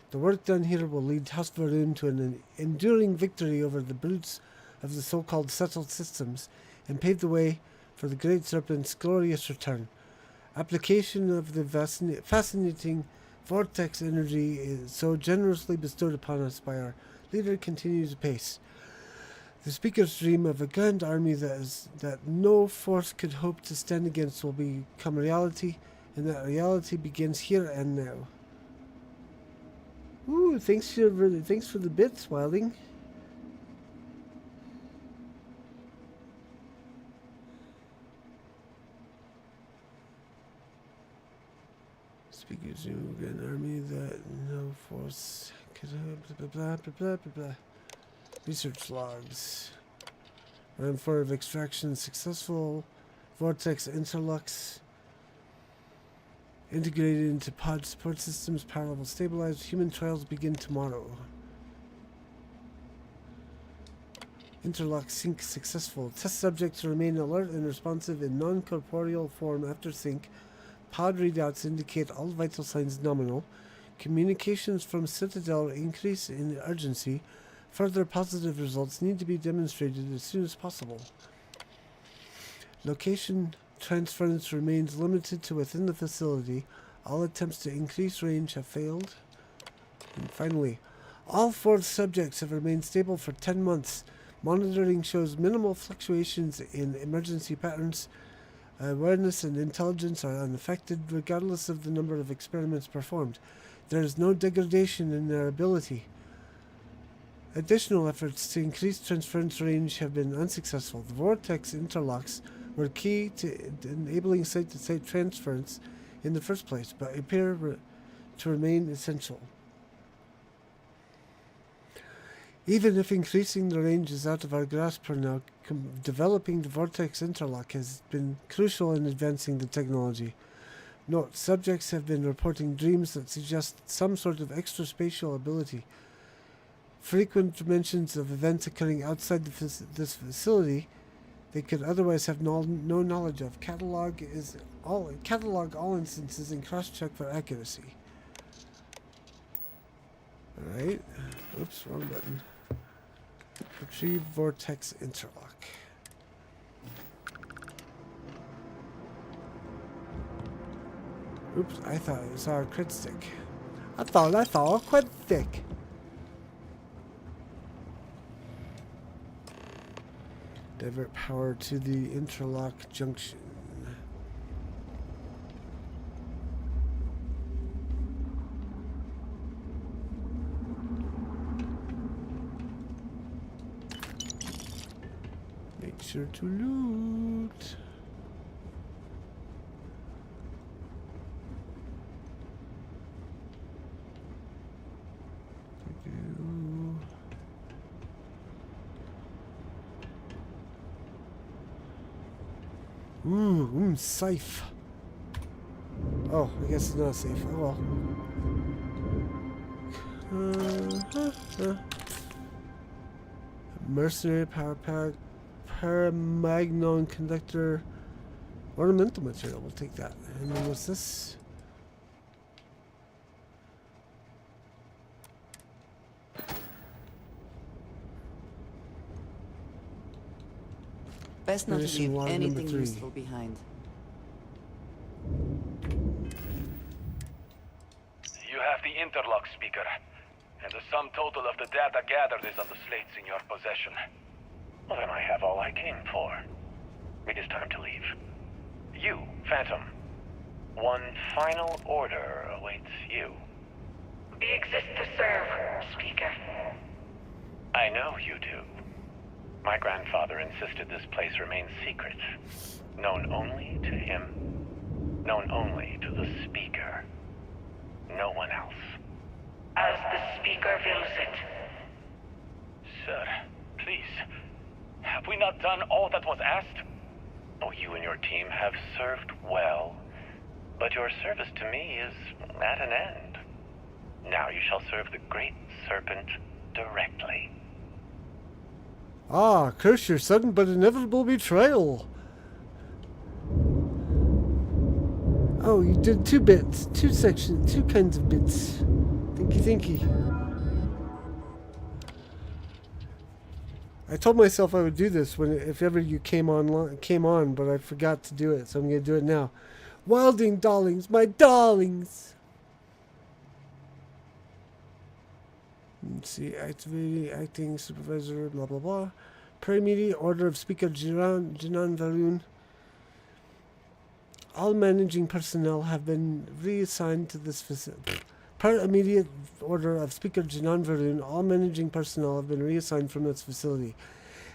The work done here will lead House Varun to an enduring victory over the brutes of the so-called settled systems, and pave the way for the Great Serpent's glorious return. Application of the fascinating vortex energy is so generously bestowed upon us by our leader continues apace. The speaker's dream of a grand army that no force could hope to stand against will become reality, and that reality begins here and now. Ooh, thanks for the bits, Wilding. Speakers dream of a grand army that no force could blah blah blah blah blah blah. Research logs. Round 4 of extraction successful. Vortex interlocks integrated into pod support systems. Power level stabilized. Human trials begin tomorrow. Interlock sync successful. Test subjects remain alert and responsive in non-corporeal form after sync. Pod readouts indicate all vital signs nominal. Communications from Citadel increase in urgency. Further positive results need to be demonstrated as soon as possible. Location transference remains limited to within the facility. All attempts to increase range have failed. And finally, all 4 subjects have remained stable for 10 months. Monitoring shows minimal fluctuations in emergency patterns. Awareness and intelligence are unaffected regardless of the number of experiments performed. There is no degradation in their ability. Additional efforts to increase transference range have been unsuccessful. The vortex interlocks were key to enabling site-to-site transference in the first place, but appear to remain essential. Even if increasing the range is out of our grasp for now, developing the vortex interlock has been crucial in advancing the technology. Note, subjects have been reporting dreams that suggest some sort of extraspatial ability. Frequent mentions of events occurring outside this facility they could otherwise have no knowledge of. Catalog all instances and cross-check for accuracy. Alright. Oops, wrong button. Retrieve vortex interlock. Oops, I thought it was our crit stick. I thought a crit stick. Divert power to the interlock junction. Make sure to loot. Safe. Oh, I guess it's not safe. Oh well. Mercenary power pack, paramagnon conductor, ornamental material. We'll take that. And then what's this? Best not to Munition leave log anything number 3. useful behind. You have the interlock speaker, and the sum total of the data gathered is on the slates in your possession. Well, then I have all I came for. It is time to leave. You, Phantom. One final order awaits you. We exist to serve, Speaker. I know you do. My grandfather insisted this place remain secret. Known only to him. Known only to the Speaker. No one else. As the Speaker wills it. Sir, please. Have we not done all that was asked? Oh, you and your team have served well. But your service to me is at an end. Now you shall serve the Great Serpent directly. Ah, curse your sudden but inevitable betrayal. Oh, you did 2 bits, 2 sections, 2 kinds of bits. Thinky. I told myself I would do this if ever you came on, but I forgot to do it, so I'm gonna do it now. Wilding darlings, my darlings. Let's see, acting supervisor, blah blah blah. Per immediate order of Speaker Jinan Varun, all managing personnel have been reassigned to this facility. Per immediate order of Speaker Jinan Varun, all managing personnel have been reassigned from this facility.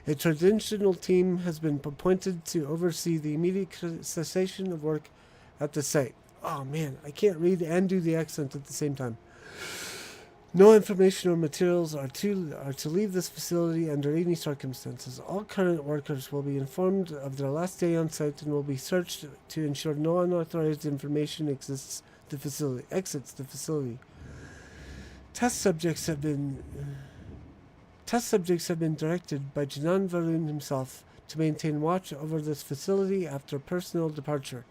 A transitional team has been appointed to oversee the immediate cessation of work at the site. Oh man, I can't read and do the accent at the same time. No information or materials are to leave this facility under any circumstances. All current workers will be informed of their last day on site and will be searched to ensure no unauthorized information exits the facility. Test subjects have been directed by Jinan Varun himself to maintain watch over this facility after personnel departure.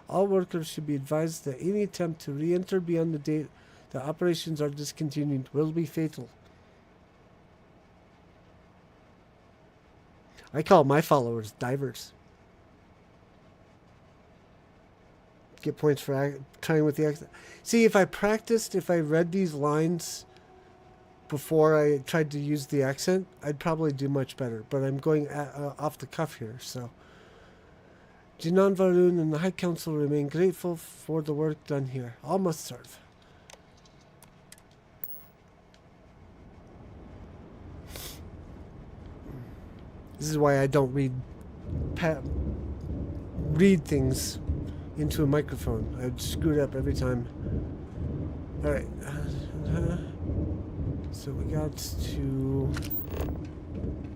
All workers should be advised that any attempt to re-enter beyond the date the operations are discontinued will be fatal. I call my followers divers. Get points for trying with the accent. See, if I read these lines before I tried to use the accent, I'd probably do much better. But I'm going off the cuff here, so. Jinan Varun and the High Council remain grateful for the work done here. All must serve. This is why I don't read things into a microphone. I'd screw it up every time. Alright. So we got to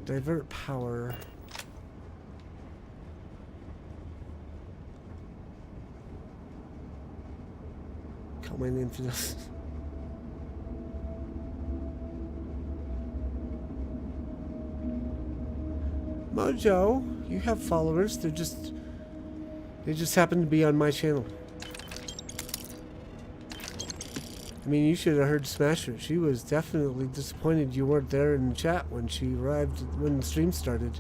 divert power. Call my name for this. Mojo, you have followers. They just happen to be on my channel. I mean, you should have heard Smasher. She was definitely disappointed you weren't there in the chat when she arrived, when the stream started.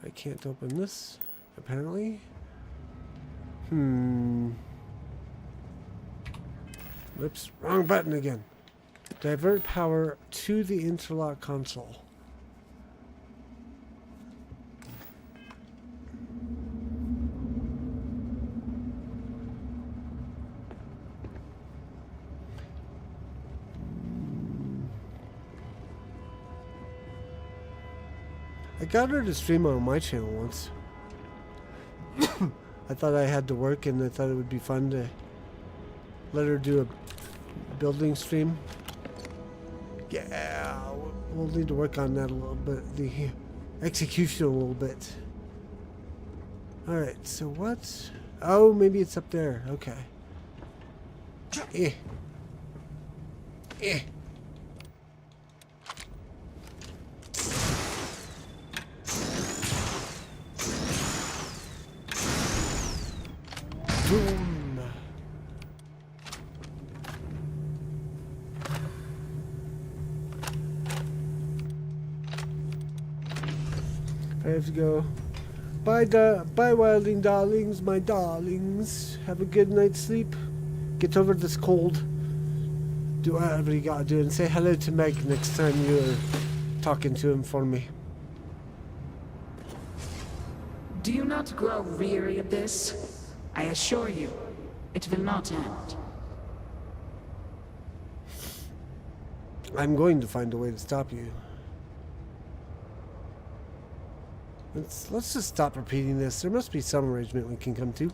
I can't open this, apparently. Whoops, wrong button again. Divert power to the interlock console. I got her to stream on my channel once. I thought I had to work and I thought it would be fun to let her do a building stream. Yeah, we'll need to work on that a little bit, the execution a little bit. Alright, so what? Oh, maybe it's up there. Okay. Boom. I have to go. Bye, wilding darlings, my darlings. Have a good night's sleep. Get over this cold. Do whatever you gotta do, and say hello to Meg next time you're talking to him for me. Do you not grow weary of this? I assure you, it will not end. I'm going to find a way to stop you. Let's just stop repeating this. There must be some arrangement we can come to.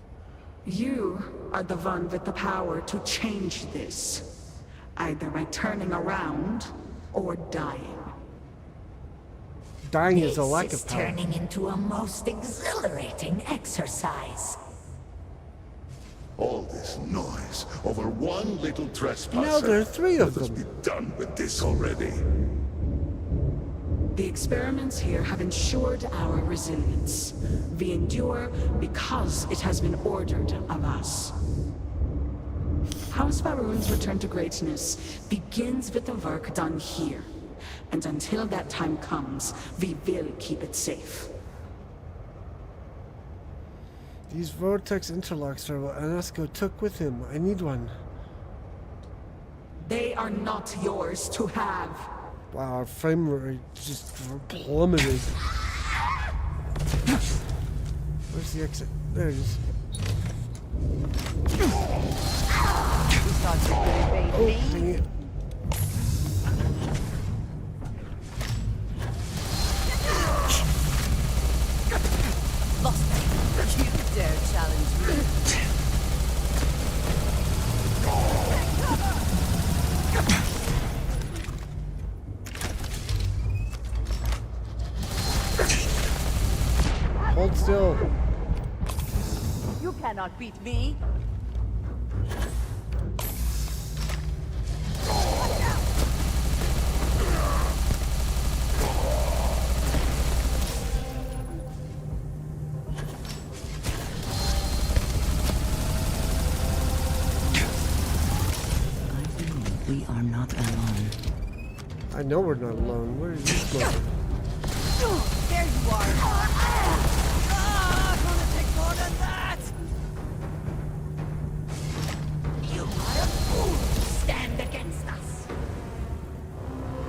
You are the one with the power to change this, either by turning around or dying. Dying is a lack This of is power. turning into a most exhilarating exercise. All this noise over one little trespasser. Now there are 3 of Let us them. be done with this already. The experiments here have ensured our resilience. We endure because it has been ordered of us. House Faroon's return to greatness begins with the work done here. And until that time comes, we will keep it safe. These vortex interlocks are what Anasco took with him. I need one. They are not yours to have. Wow, our frame rate just plummeted. Where's the exit? There it is. Oh, dang it. Lost it. You dare challenge me. Hold still. You cannot beat me. We are not alone. I know we're not alone. Where is this smoking? There you are. Gonna take more than that. You are a fool to stand against us.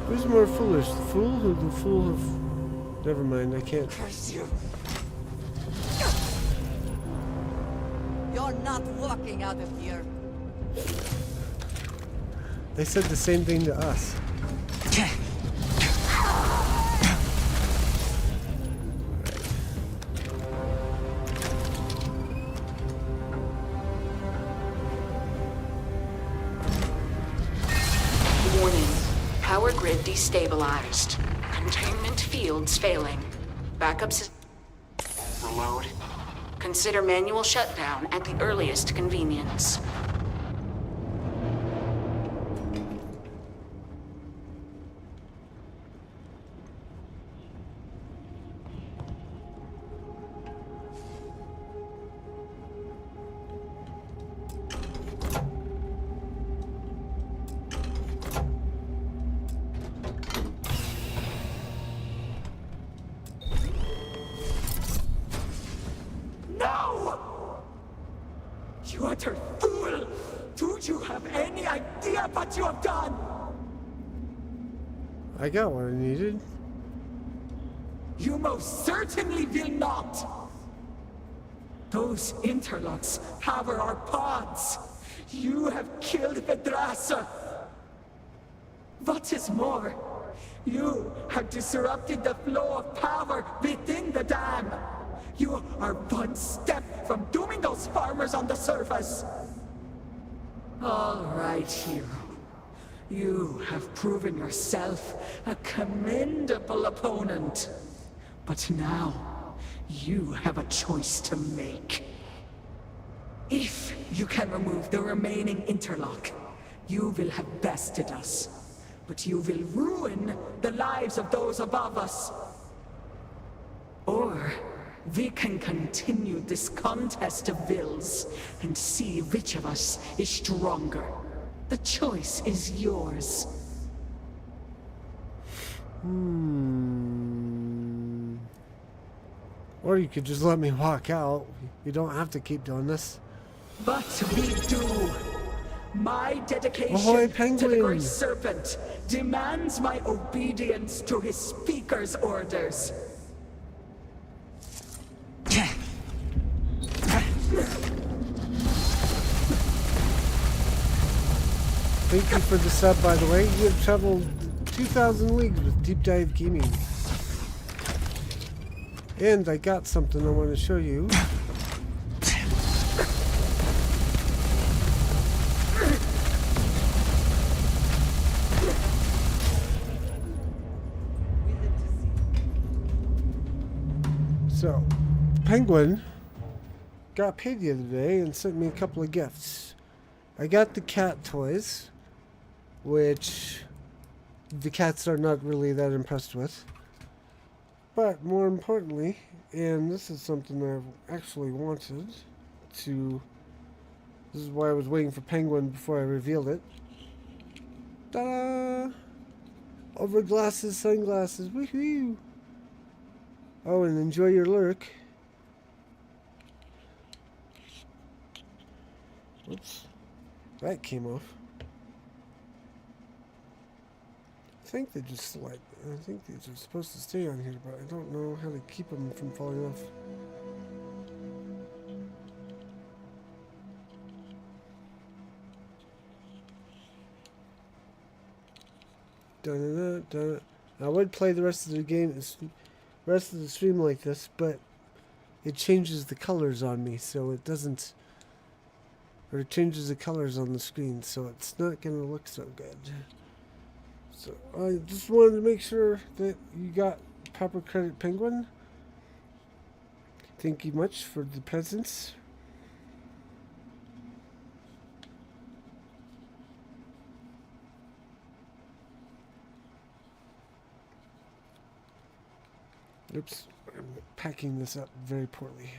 Who's Who's more foolish, the fool or the fool of... Never mind, I can't. Curse you. You're not walking out of here. They said the same thing to us. Warning. Power grid destabilized. Containment fields failing. Backups. Reload. Consider manual shutdown at the earliest convenience. No! You utter fool! Do you have any idea what you have done? I got what I needed. You most certainly will not! Those interlocks power our pods! You have killed Vedrasa! What is more, you have disrupted the flow of power within the dam! You are one step from dooming those farmers on the surface! All right, hero. You have proven yourself a commendable opponent. But now, you have a choice to make. If you can remove the remaining interlock, you will have bested us. But you will ruin the lives of those above us. Or we can continue this contest of wills and see which of us is stronger. The choice is yours. Or you could just let me walk out. You don't have to keep doing this. But we do. My dedication Ahoy, to the penguin. Great Serpent demands my obedience to his speaker's orders. Thank you for the sub, by the way. You have traveled 2,000 leagues with Deep Dive Gaming. And I got something I want to show you. So, Penguin got paid the other day and sent me a couple of gifts. I got the cat toys, which the cats are not really that impressed with. But more importantly, and this is something I've actually wanted to... This is why I was waiting for Penguin before I revealed it. Ta-da! Over glasses, sunglasses, woohoo! Oh, and enjoy your lurk. Whoops. That came off. I think they just slide. I think these are supposed to stay on here, but I don't know how to keep them from falling off. Dun-dun-dun-dun. I would play the rest of the game, rest of the stream like this, but it changes the colors on me, so it doesn't, or it changes the colors on the screen, so it's not going to look so good. So I just wanted to make sure that you got proper credit, Penguin. Thank you much for the presents. Oops, I'm packing this up very poorly.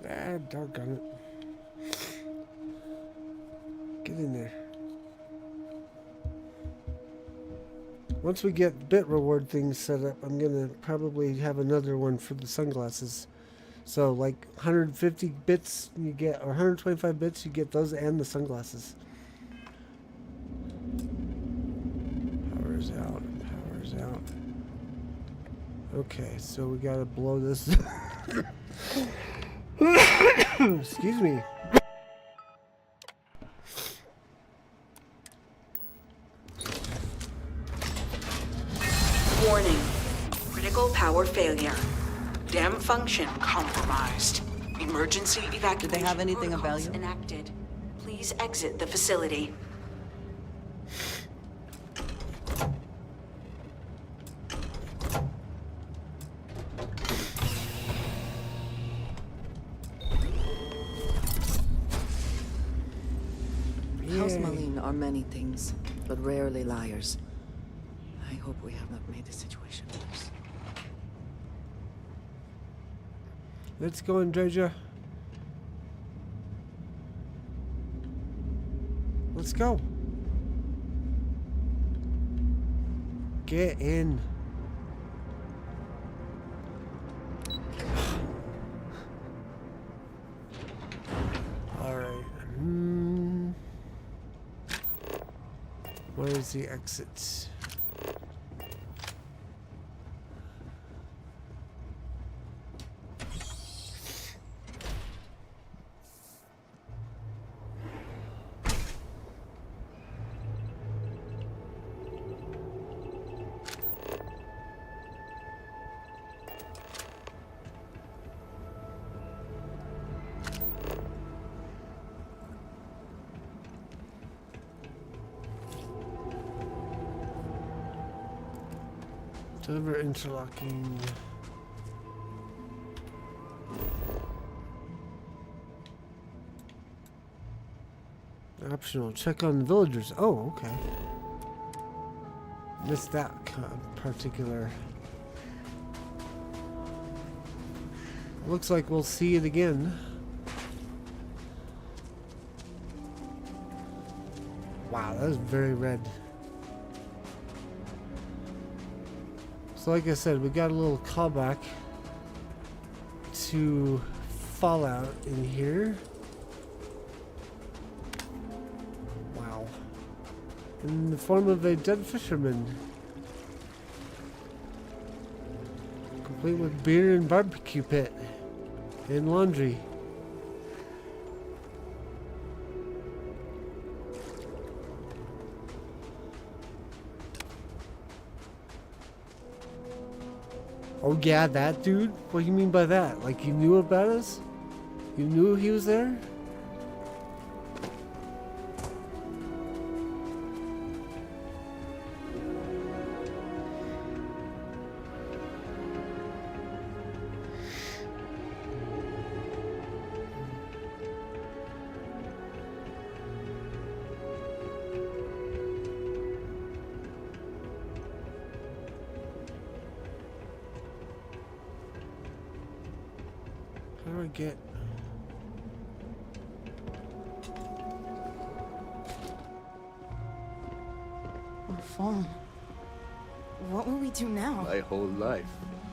Ah, doggone it. Get in there. Once we get bit reward things set up, I'm gonna probably have another one for the sunglasses. So like 150 bits you get, or 125 bits you get those and the sunglasses. Power's out. Power's out. Okay, so we gotta blow this. Excuse me. Warning. Critical power failure. Dam function compromised. Emergency evacuation. Do they have anything of protocols value? enacted. Please exit the facility. House Malin are many things, but rarely liars. I hope we have not made the situation worse. Let's go, Andreja. Let's go. Get in. All right. Where is the exit? Deliver interlocking. Optional. Check on the villagers. Oh, okay. Missed that particular. Looks like we'll see it again. Wow, that was very red. So like I said, we got a little callback to Fallout in here. Wow. In the form of a dead fisherman. Complete with beer and barbecue pit. And laundry. Oh yeah, that dude? What do you mean by that? Like you knew about us? You knew he was there? How do I get... We're fallen. What will we do now? My whole life,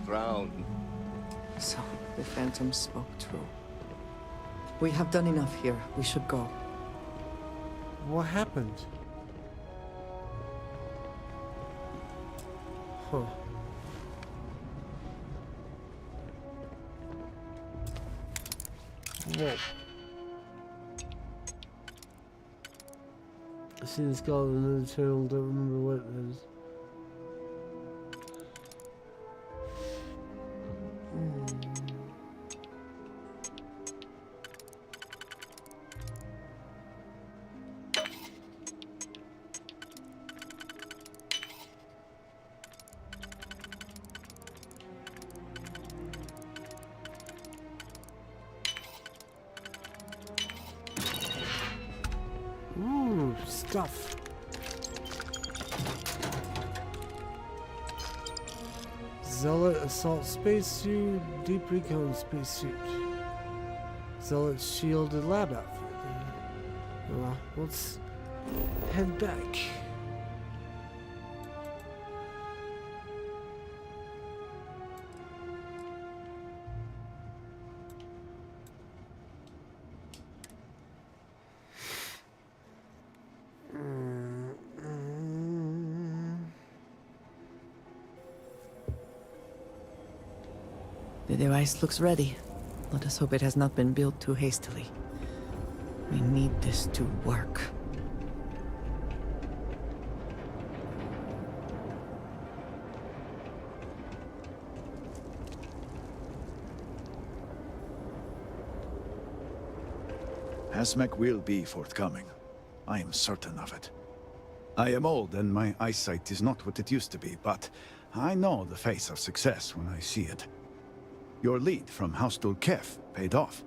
drowned. So, the Phantom spoke true. We have done enough here. We should go. What happened? Huh. Whoa. I see this guy in another channel, don't remember what it is. Ooh, stuff. Zealot assault spacesuit, deep recon spacesuit. Zealot shielded lab outfit. Well, let's head back. The device looks ready. Let us hope it has not been built too hastily. We need this to work. Hazmech will be forthcoming. I am certain of it. I am old and my eyesight is not what it used to be, but I know the face of success when I see it. Your lead from House Dul'kehf paid off.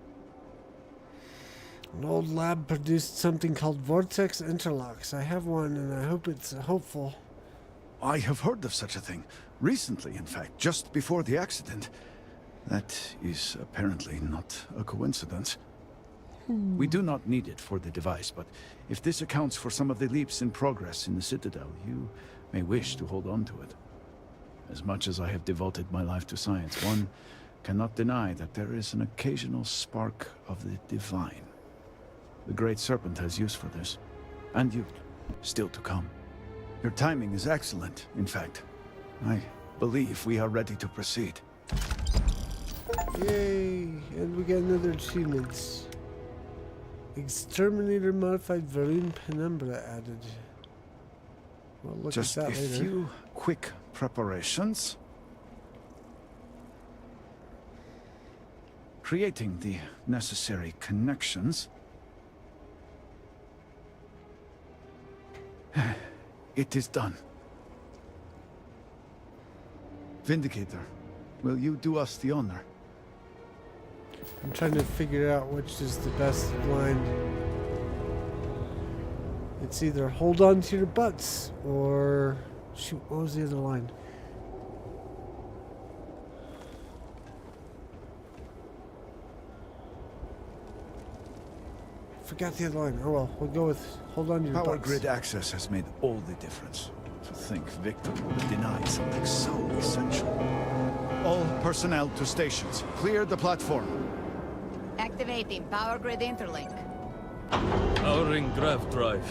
An old lab produced something called vortex interlocks. I have one and I hope it's hopeful. I have heard of such a thing. Recently, in fact, just before the accident. That is apparently not a coincidence. We do not need it for the device, but if this accounts for some of the leaps in progress in the Citadel, you may wish to hold on to it. As much as I have devoted my life to science, one cannot deny that there is an occasional spark of the divine. The Great Serpent has use for this, and you, still to come. Your timing is excellent, in fact. I believe we are ready to proceed. Yay! And we get another achievement. Exterminator modified Varun Penumbra added. We'll look Just at a that later. few quick preparations. Creating the necessary connections. It is done. Vindicator, will you do us the honor? I'm trying to figure out which is the best line. It's either hold on to your butts or shoot, what was the other line? Forgot the other line. Oh well, we'll go with hold on to your Power butts. grid access has made all the difference. To think Victor would have denied something so essential. All personnel to stations. Clear the platform. Activating power grid interlink. Powering grav drive.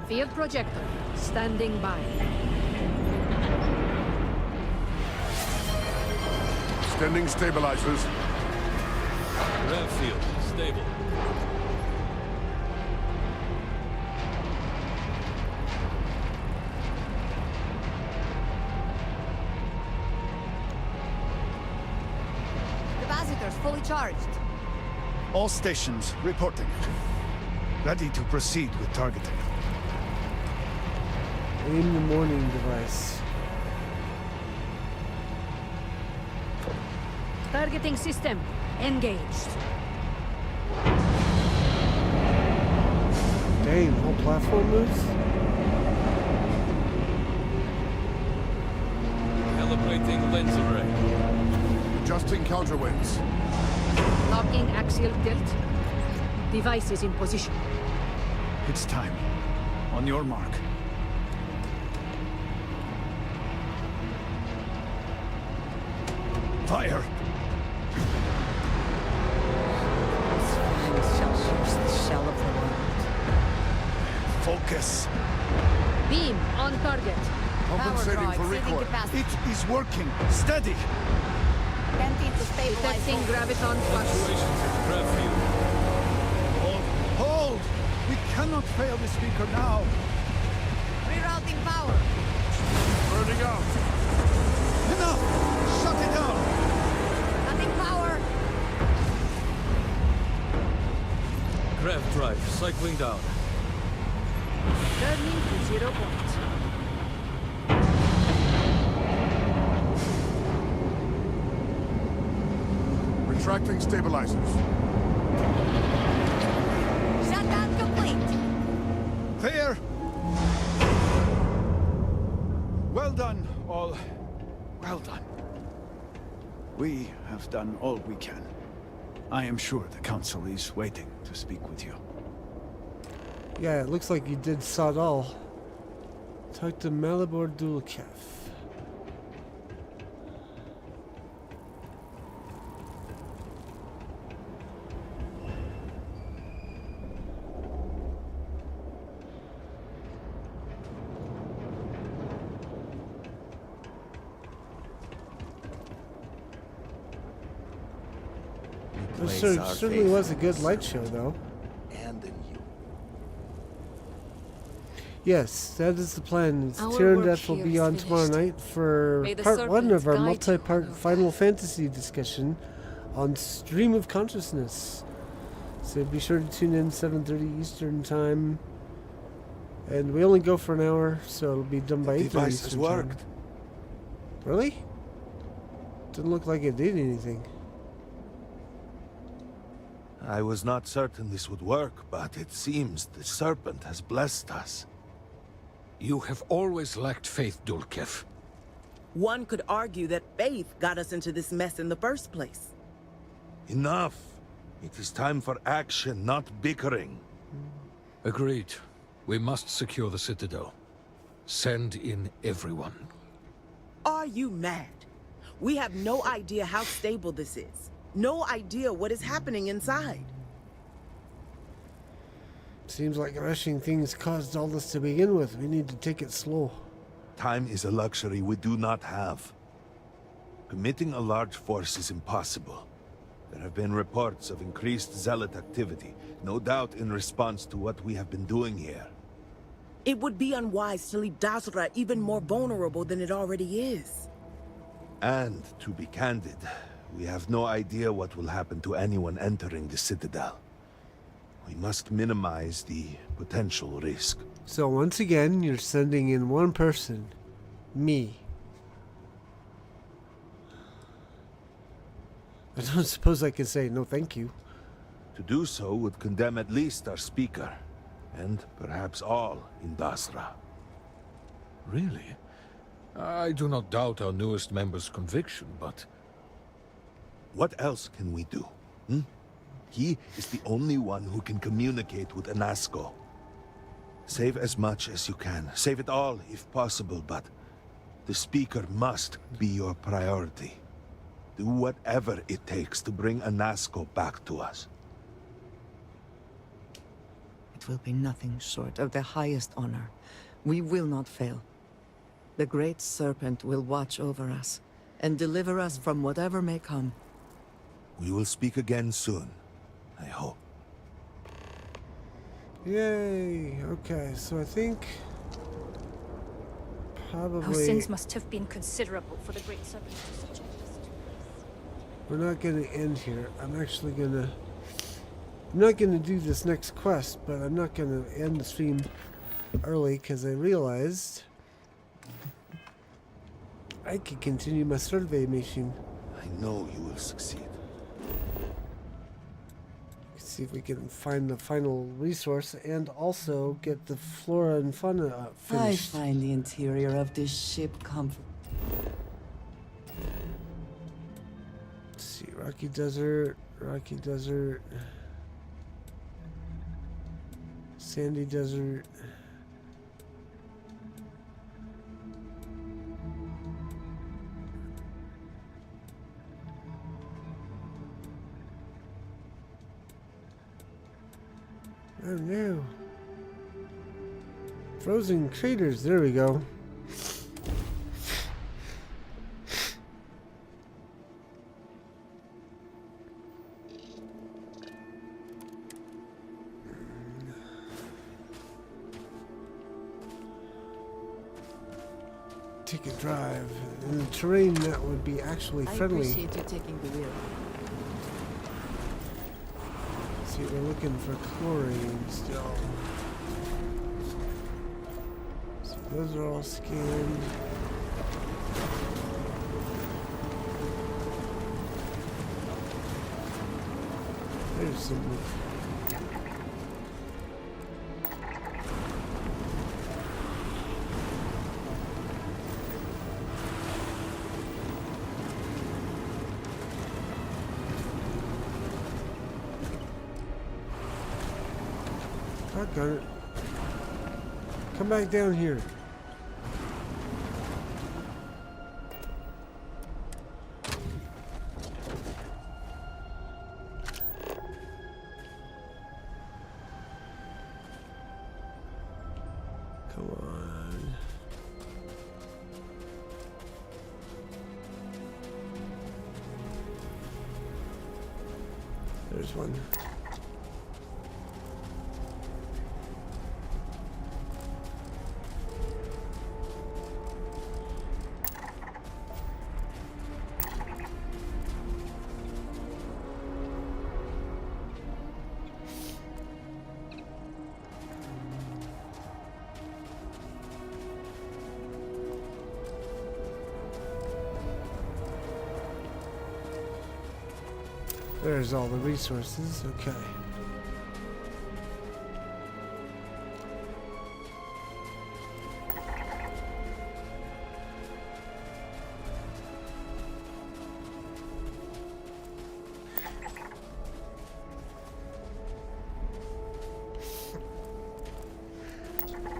Field projector, standing by. Extending stabilizers. Grav field, stable. Capacitors fully charged. All stations reporting. Ready to proceed with targeting. Aim the morning device. Targeting system engaged. Dang, whole platform moves? Calibrating lens array. Adjusting counterweights. Locking axial tilt. Device is in position. It's time. On your mark. Fire! This shall pierce the shell of the world. Focus. Beam on target. Compensating for recoil. It is working. Steady. Canteen to stabilize. Detecting graviton Fluctuations in grav field. Hold. Hold! We cannot fail the speaker now. Rerouting power. Burning out. Enough! Shut it down! Cutting power. Grav drive, cycling down. Turning to 0 point. Retracting stabilizers. Shutdown complete. Clear! Well done, all. Well done. We have done all we can. I am sure the Council is waiting to speak with you. Yeah, it looks like you did sod all. Talk to Malibor Dul'kehf. Certainly was a good light show, though. And in you. Yes, that is the plan. Our Tyr and work Death will here be is on tomorrow finished. night for May the part 1 of serpents our guide you on multi-part your Final Fantasy discussion on Stream of Consciousness. So be sure to tune in 7:30 Eastern Time. And we only go for an hour, so it'll be done by 8:30 device has Eastern worked. Time. Really? Didn't look like it did anything. I was not certain this would work, but it seems the serpent has blessed us. You have always lacked faith, Dul'kehf. One could argue that faith got us into this mess in the first place. Enough. It is time for action, not bickering. Agreed. We must secure the Citadel. Send in everyone. Are you mad? We have no idea how stable this is. No idea what is happening inside. Seems like rushing things caused all this to begin with. We need to take it slow. Time is a luxury we do not have. Committing a large force is impossible. There have been reports of increased zealot activity, no doubt in response to what we have been doing here. It would be unwise to leave Dazra even more vulnerable than it already is. And, to be candid, we have no idea what will happen to anyone entering the Citadel. We must minimize the potential risk. So once again, you're sending in one person. Me. I don't suppose I can say no thank you. To do so would condemn at least our speaker, and perhaps all in Dazra. Really? I do not doubt our newest member's conviction, but... What else can we do? Hmm? He is the only one who can communicate with Anasco. Save as much as you can. Save it all, if possible, but the speaker must be your priority. Do whatever it takes to bring Anasco back to us. It will be nothing short of the highest honor. We will not fail. The Great Serpent will watch over us and deliver us from whatever may come. We will speak again soon, I hope. Yay! Okay, so I think... probably... Our sins must have been considerable for the Great Serpent to suggest. We're not going to end here. I'm actually going to... I'm not going to do this next quest, but I'm not going to end the stream early because I realized I could continue my survey mission. I know you will succeed. See if we can find the final resource and also get the flora and fauna finished. I find the interior of this ship comfort. Let's see, Rocky Desert, Sandy Desert. Oh no. Frozen craters, there we go. Take a drive. In the terrain that would be actually friendly. I appreciate you taking the wheel. See, we're looking for chlorine still. So those are all scanned. There's some. Got it. Come back down here. Come on. there's one. There's all the resources. Okay.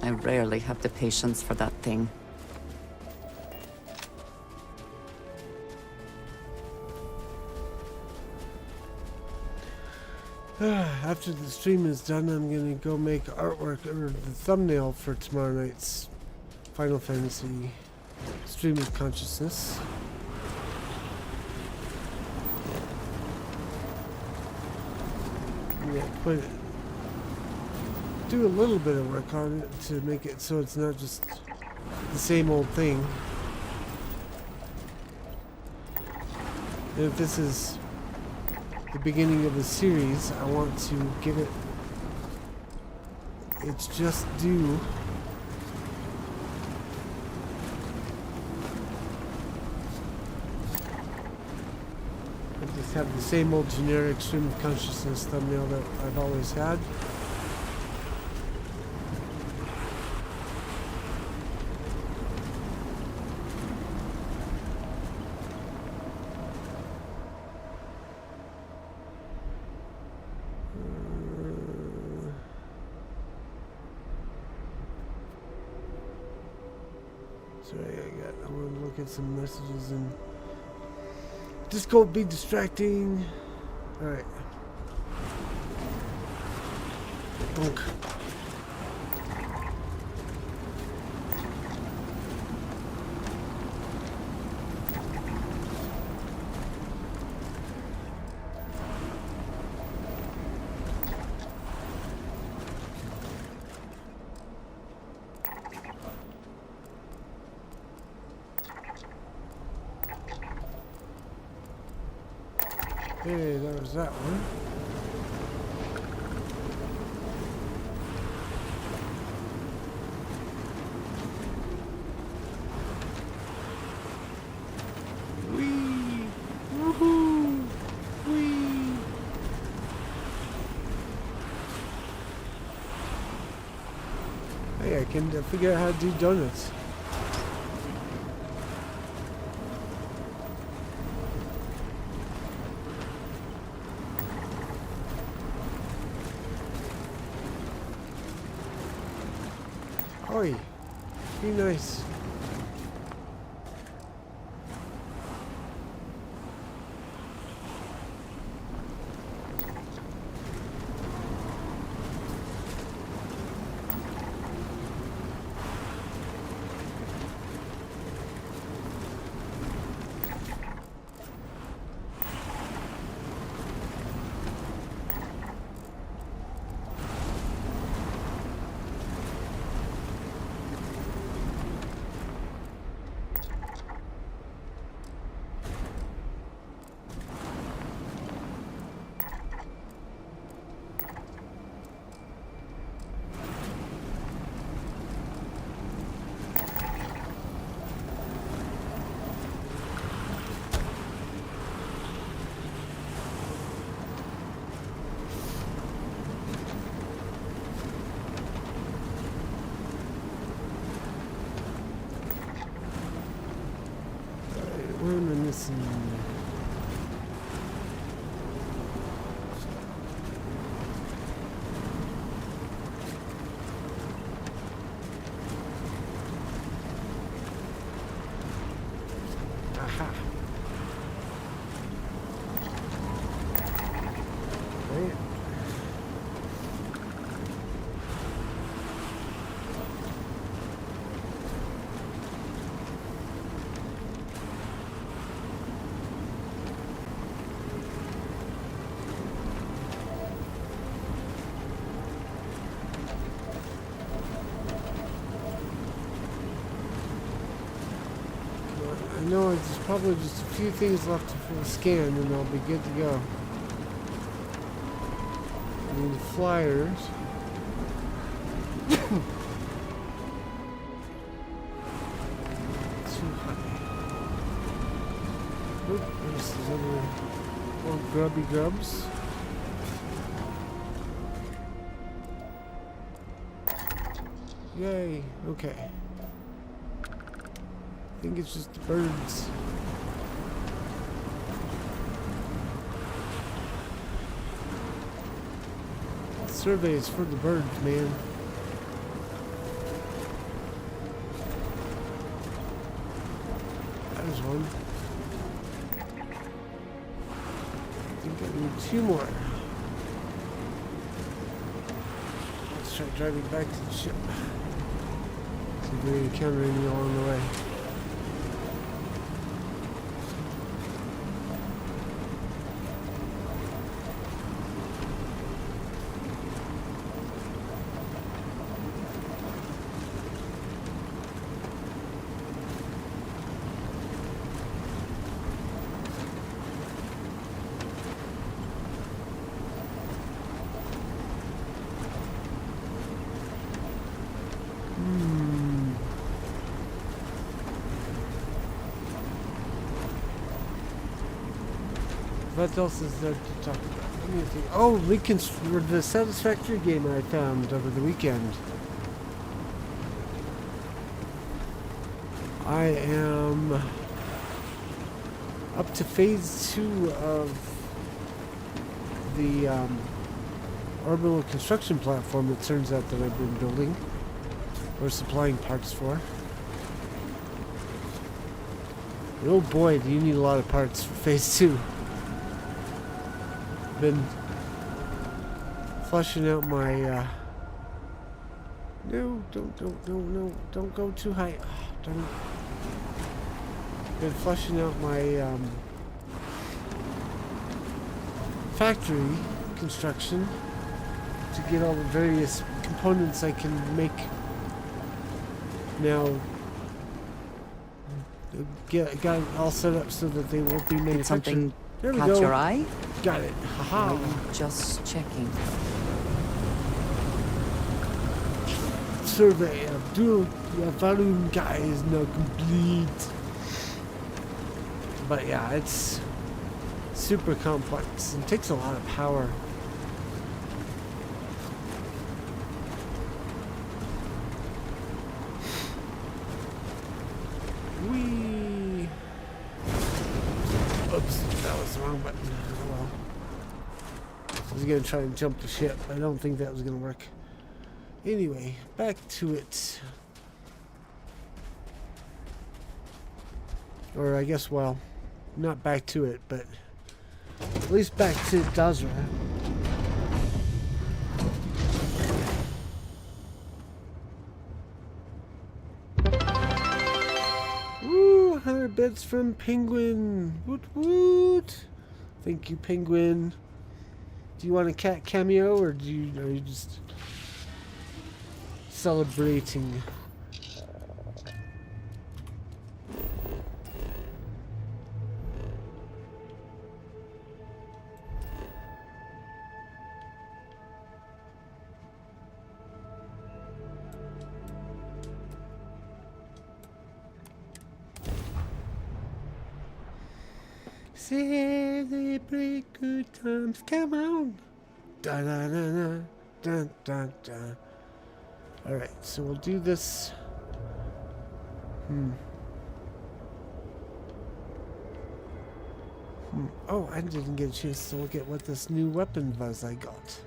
I rarely have the patience for that thing. After the stream is done, I'm gonna go make artwork or the thumbnail for tomorrow night's Final Fantasy Stream of Consciousness. Yeah, do a little bit of work on it to make it so it's not just the same old thing. And if this is the beginning of a series, I want to give it its just due. I just have the same old generic stream of consciousness thumbnail that I've always had. I want to look at some messages and Discord be distracting. Alright. Bonk. Hey, there was that one. Whee! Woohoo! Whee! Hey, I can figure out how to do donuts. Oi, be nice. What am I missing? Aha. Right. I know there's probably just a few things left for the scan and I'll be good to go. I need flyers. Too high. Oop, there's these other more grubby grubs. Yay, okay. I think it's just the birds. The survey is for the birds, man. There's one. I think I need 2 more. Let's try driving back to the ship. See if we encounter any along the way. What else is there to talk about? Let me think. Oh, the Satisfactory game I found over the weekend. I am up to phase 2 of the orbital construction platform, it turns out, that I've been building or supplying parts for. And oh boy, do you need a lot of parts for phase 2. Been flushing out my no, don't go too high. Don't. Been flushing out my factory construction to get all the various components I can make now. Got it all set up so that they won't be manufactured. Something there we caught go. your eye? Got it. Haha. Just checking. Survey of Dul'kehf guy is now complete. But yeah, it's super complex and takes a lot of power. Whee! Oops, that was the wrong button. Oh well. I was gonna try and jump the ship, but I don't think that was gonna work. Anyway, back to it. Or I guess, well, not back to it, but at least back to Dazra. Woo! 100 bits from Penguin. Woot woot! Thank you, Penguin. Do you want a cat cameo, or are you just celebrating? Celebrate good times, come on! Da da da da da da da. Alright, so we'll do this. Oh, I didn't get a chance to look at what this new weapon was I got.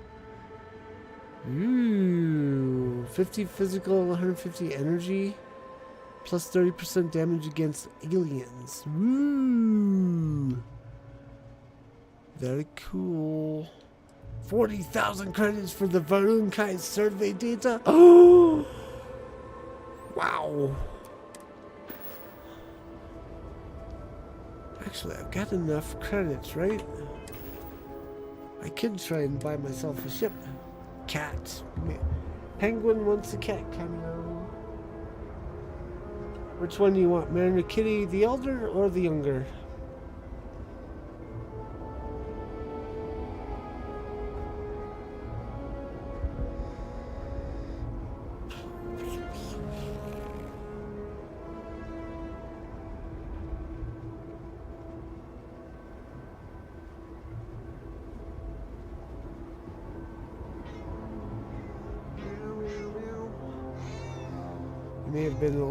Ooh, 50 physical, 150 energy, plus 30% damage against aliens. Woo! Very cool. 40,000 credits for the Dul'kehf survey data. Oh! Wow. Actually, I've got enough credits, right? I could try and buy myself a ship. Cat. Penguin wants a cat cameo. Which one do you want? Mariner Kitty the elder or the younger?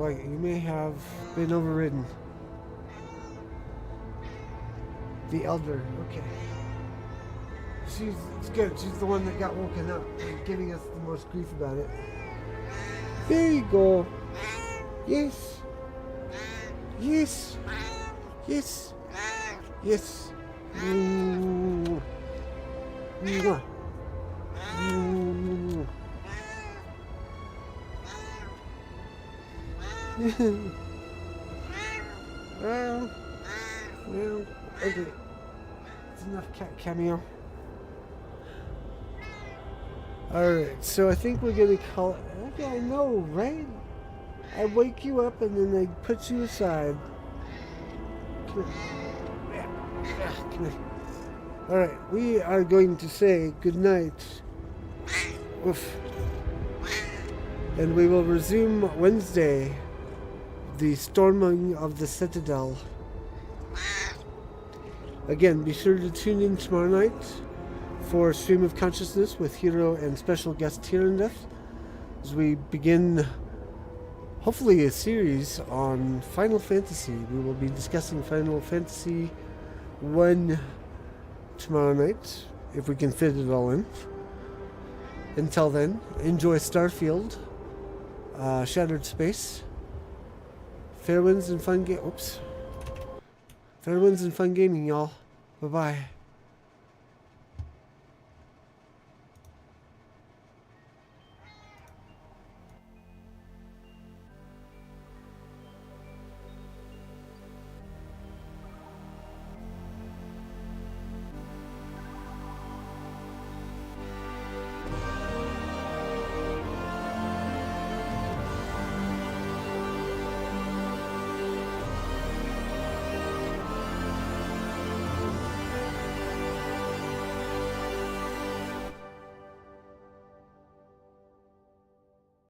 You may have been overridden. The elder, okay. It's good. She's the one that got woken up and giving us the most grief about it. There you go. Yes. Yes. Yes. Yes. Mwah. Mwah. Mwah. well, okay. It's enough cat cameo. Alright, so I think we're gonna call it. Okay, I know, right? I wake you up and then I put you aside. Come here. Come here. Alright, we are going to say goodnight. Oof. And we will resume Wednesday. The storming of the Citadel. Again, be sure to tune in tomorrow night for Stream of Consciousness with hero and special guest Tyrandeth as we begin hopefully a series on Final Fantasy. We will be discussing Final Fantasy 1 tomorrow night, if we can fit it all in. Until then, enjoy Starfield, Shattered Space. Fair winds and fun Fair winds and fun gaming, y'all. Bye-bye.